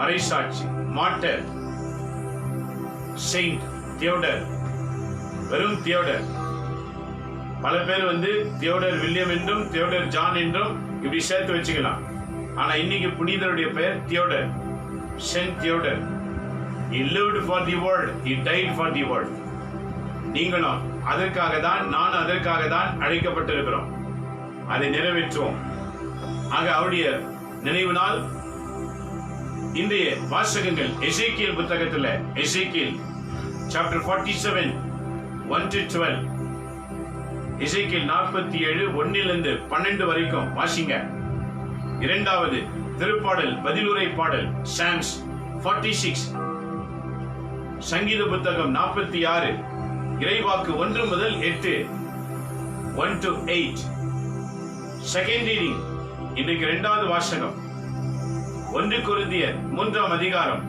மறைசாட்சி, மார்டர் செயின்ட் தியோடர். வெறும் தியோடர். பல பேர் தியோடர் வில்லியம் என்றும் தியோடர் ஜான் என்றும் இப்படி சேர்த்து வச்சுக்கலாம். ஆனா இன்னைக்கு புனிதருடைய பெயர் Theodore, saint Theodore. He lived for the world, he died for the world. நீங்களும் அதற்காக தான், நான் அதற்காக தான் அழைக்கப்பட்டிருக்கிறோம். அதை நிறைவேற்றுவோம். ஆக அவருடைய நினைவு நாள். இன்றைய வாசகங்கள் எசேக்கியேல் புத்தகத்துல, எசேக்கியேல் சாப்டர் 47 1 to 12. எசேக்கியேல் 47 1 12 வரைக்கும் வாசிங்க. இரண்டாவது திருப்பாடல் பதிலுரை பாடல் சாம்ஸ் 46, சங்கீத புத்தகம் 46, இறைவாக்கு 1 முதல் 8 1 to 8. செகண்ட் ரீடிங் இன்றைக்கு இரண்டாவது வாசகம் 1 கொரிந்தியர் 3ஆம் அதிகாரம்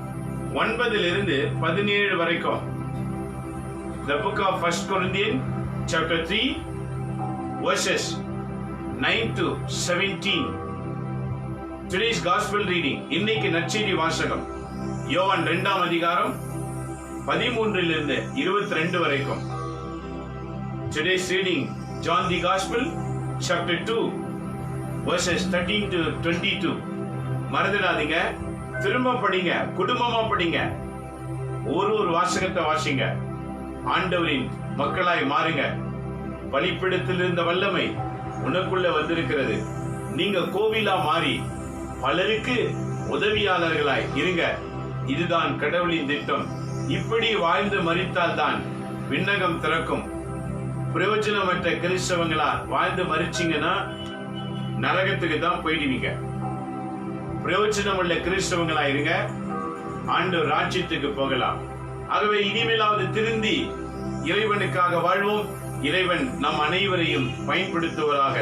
9 17 வரைக்கும். The book of 1 Corinthians chapter 3 verses 9 to 17. Today's gospel reading, இன்னைக்கு நற்செய்தி வாசகம் யோவான் 2ஆம் அதிகாரம் 13 22 வரைக்கும். Today's reading, John the Gospel chapter 2 verses 13 to 22. மறந்துடாதீங்க, திரும்ப படிங்க, குடும்பமா படிங்க, ஒரு வாசகத்தை வாசிங்க. ஆண்டவரின் மக்களாய் மாறுங்க. பலிபீடத்தில் இருந்த வல்லமை உனக்குள்ள வந்திருக்கிறது. நீங்க கோவிலா மாறி பலருக்கு உதவியாளர்களாய் இருங்க. இதுதான் கடவுளின் திட்டம். இப்படி வாழ்ந்து மரித்தால் தான் விண்ணகம் திறக்கும். பிரயோஜனமற்ற கிறிஸ்தவங்களா வாழ்ந்து மரிச்சீங்கன்னா நரகத்துக்கு தான் போயிடுவீங்க. பிரயோஜனம் உள்ள கிறிஸ்தவங்களா இருங்க, ஆண்டவர் ராஜ்யத்துக்கு போகலாம். ஆகவே இனிமேலாவது திருந்தி இறைவனுக்காக வாழ்வோம். இறைவன் நம் அனைவரையும் பயன்படுத்துவதாக.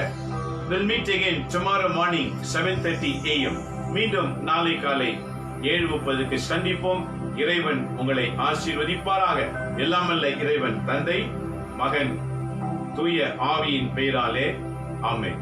We'll meet again tomorrow morning 7:30 AM. மீண்டும் நாளை காலை 7:30 சந்திப்போம். இறைவன் உங்களை ஆசீர்வதிப்பாராக. எல்லாமல்ல இறைவன் தந்தை, மகன், தூய ஆவியின் பெயராலே ஆமென்.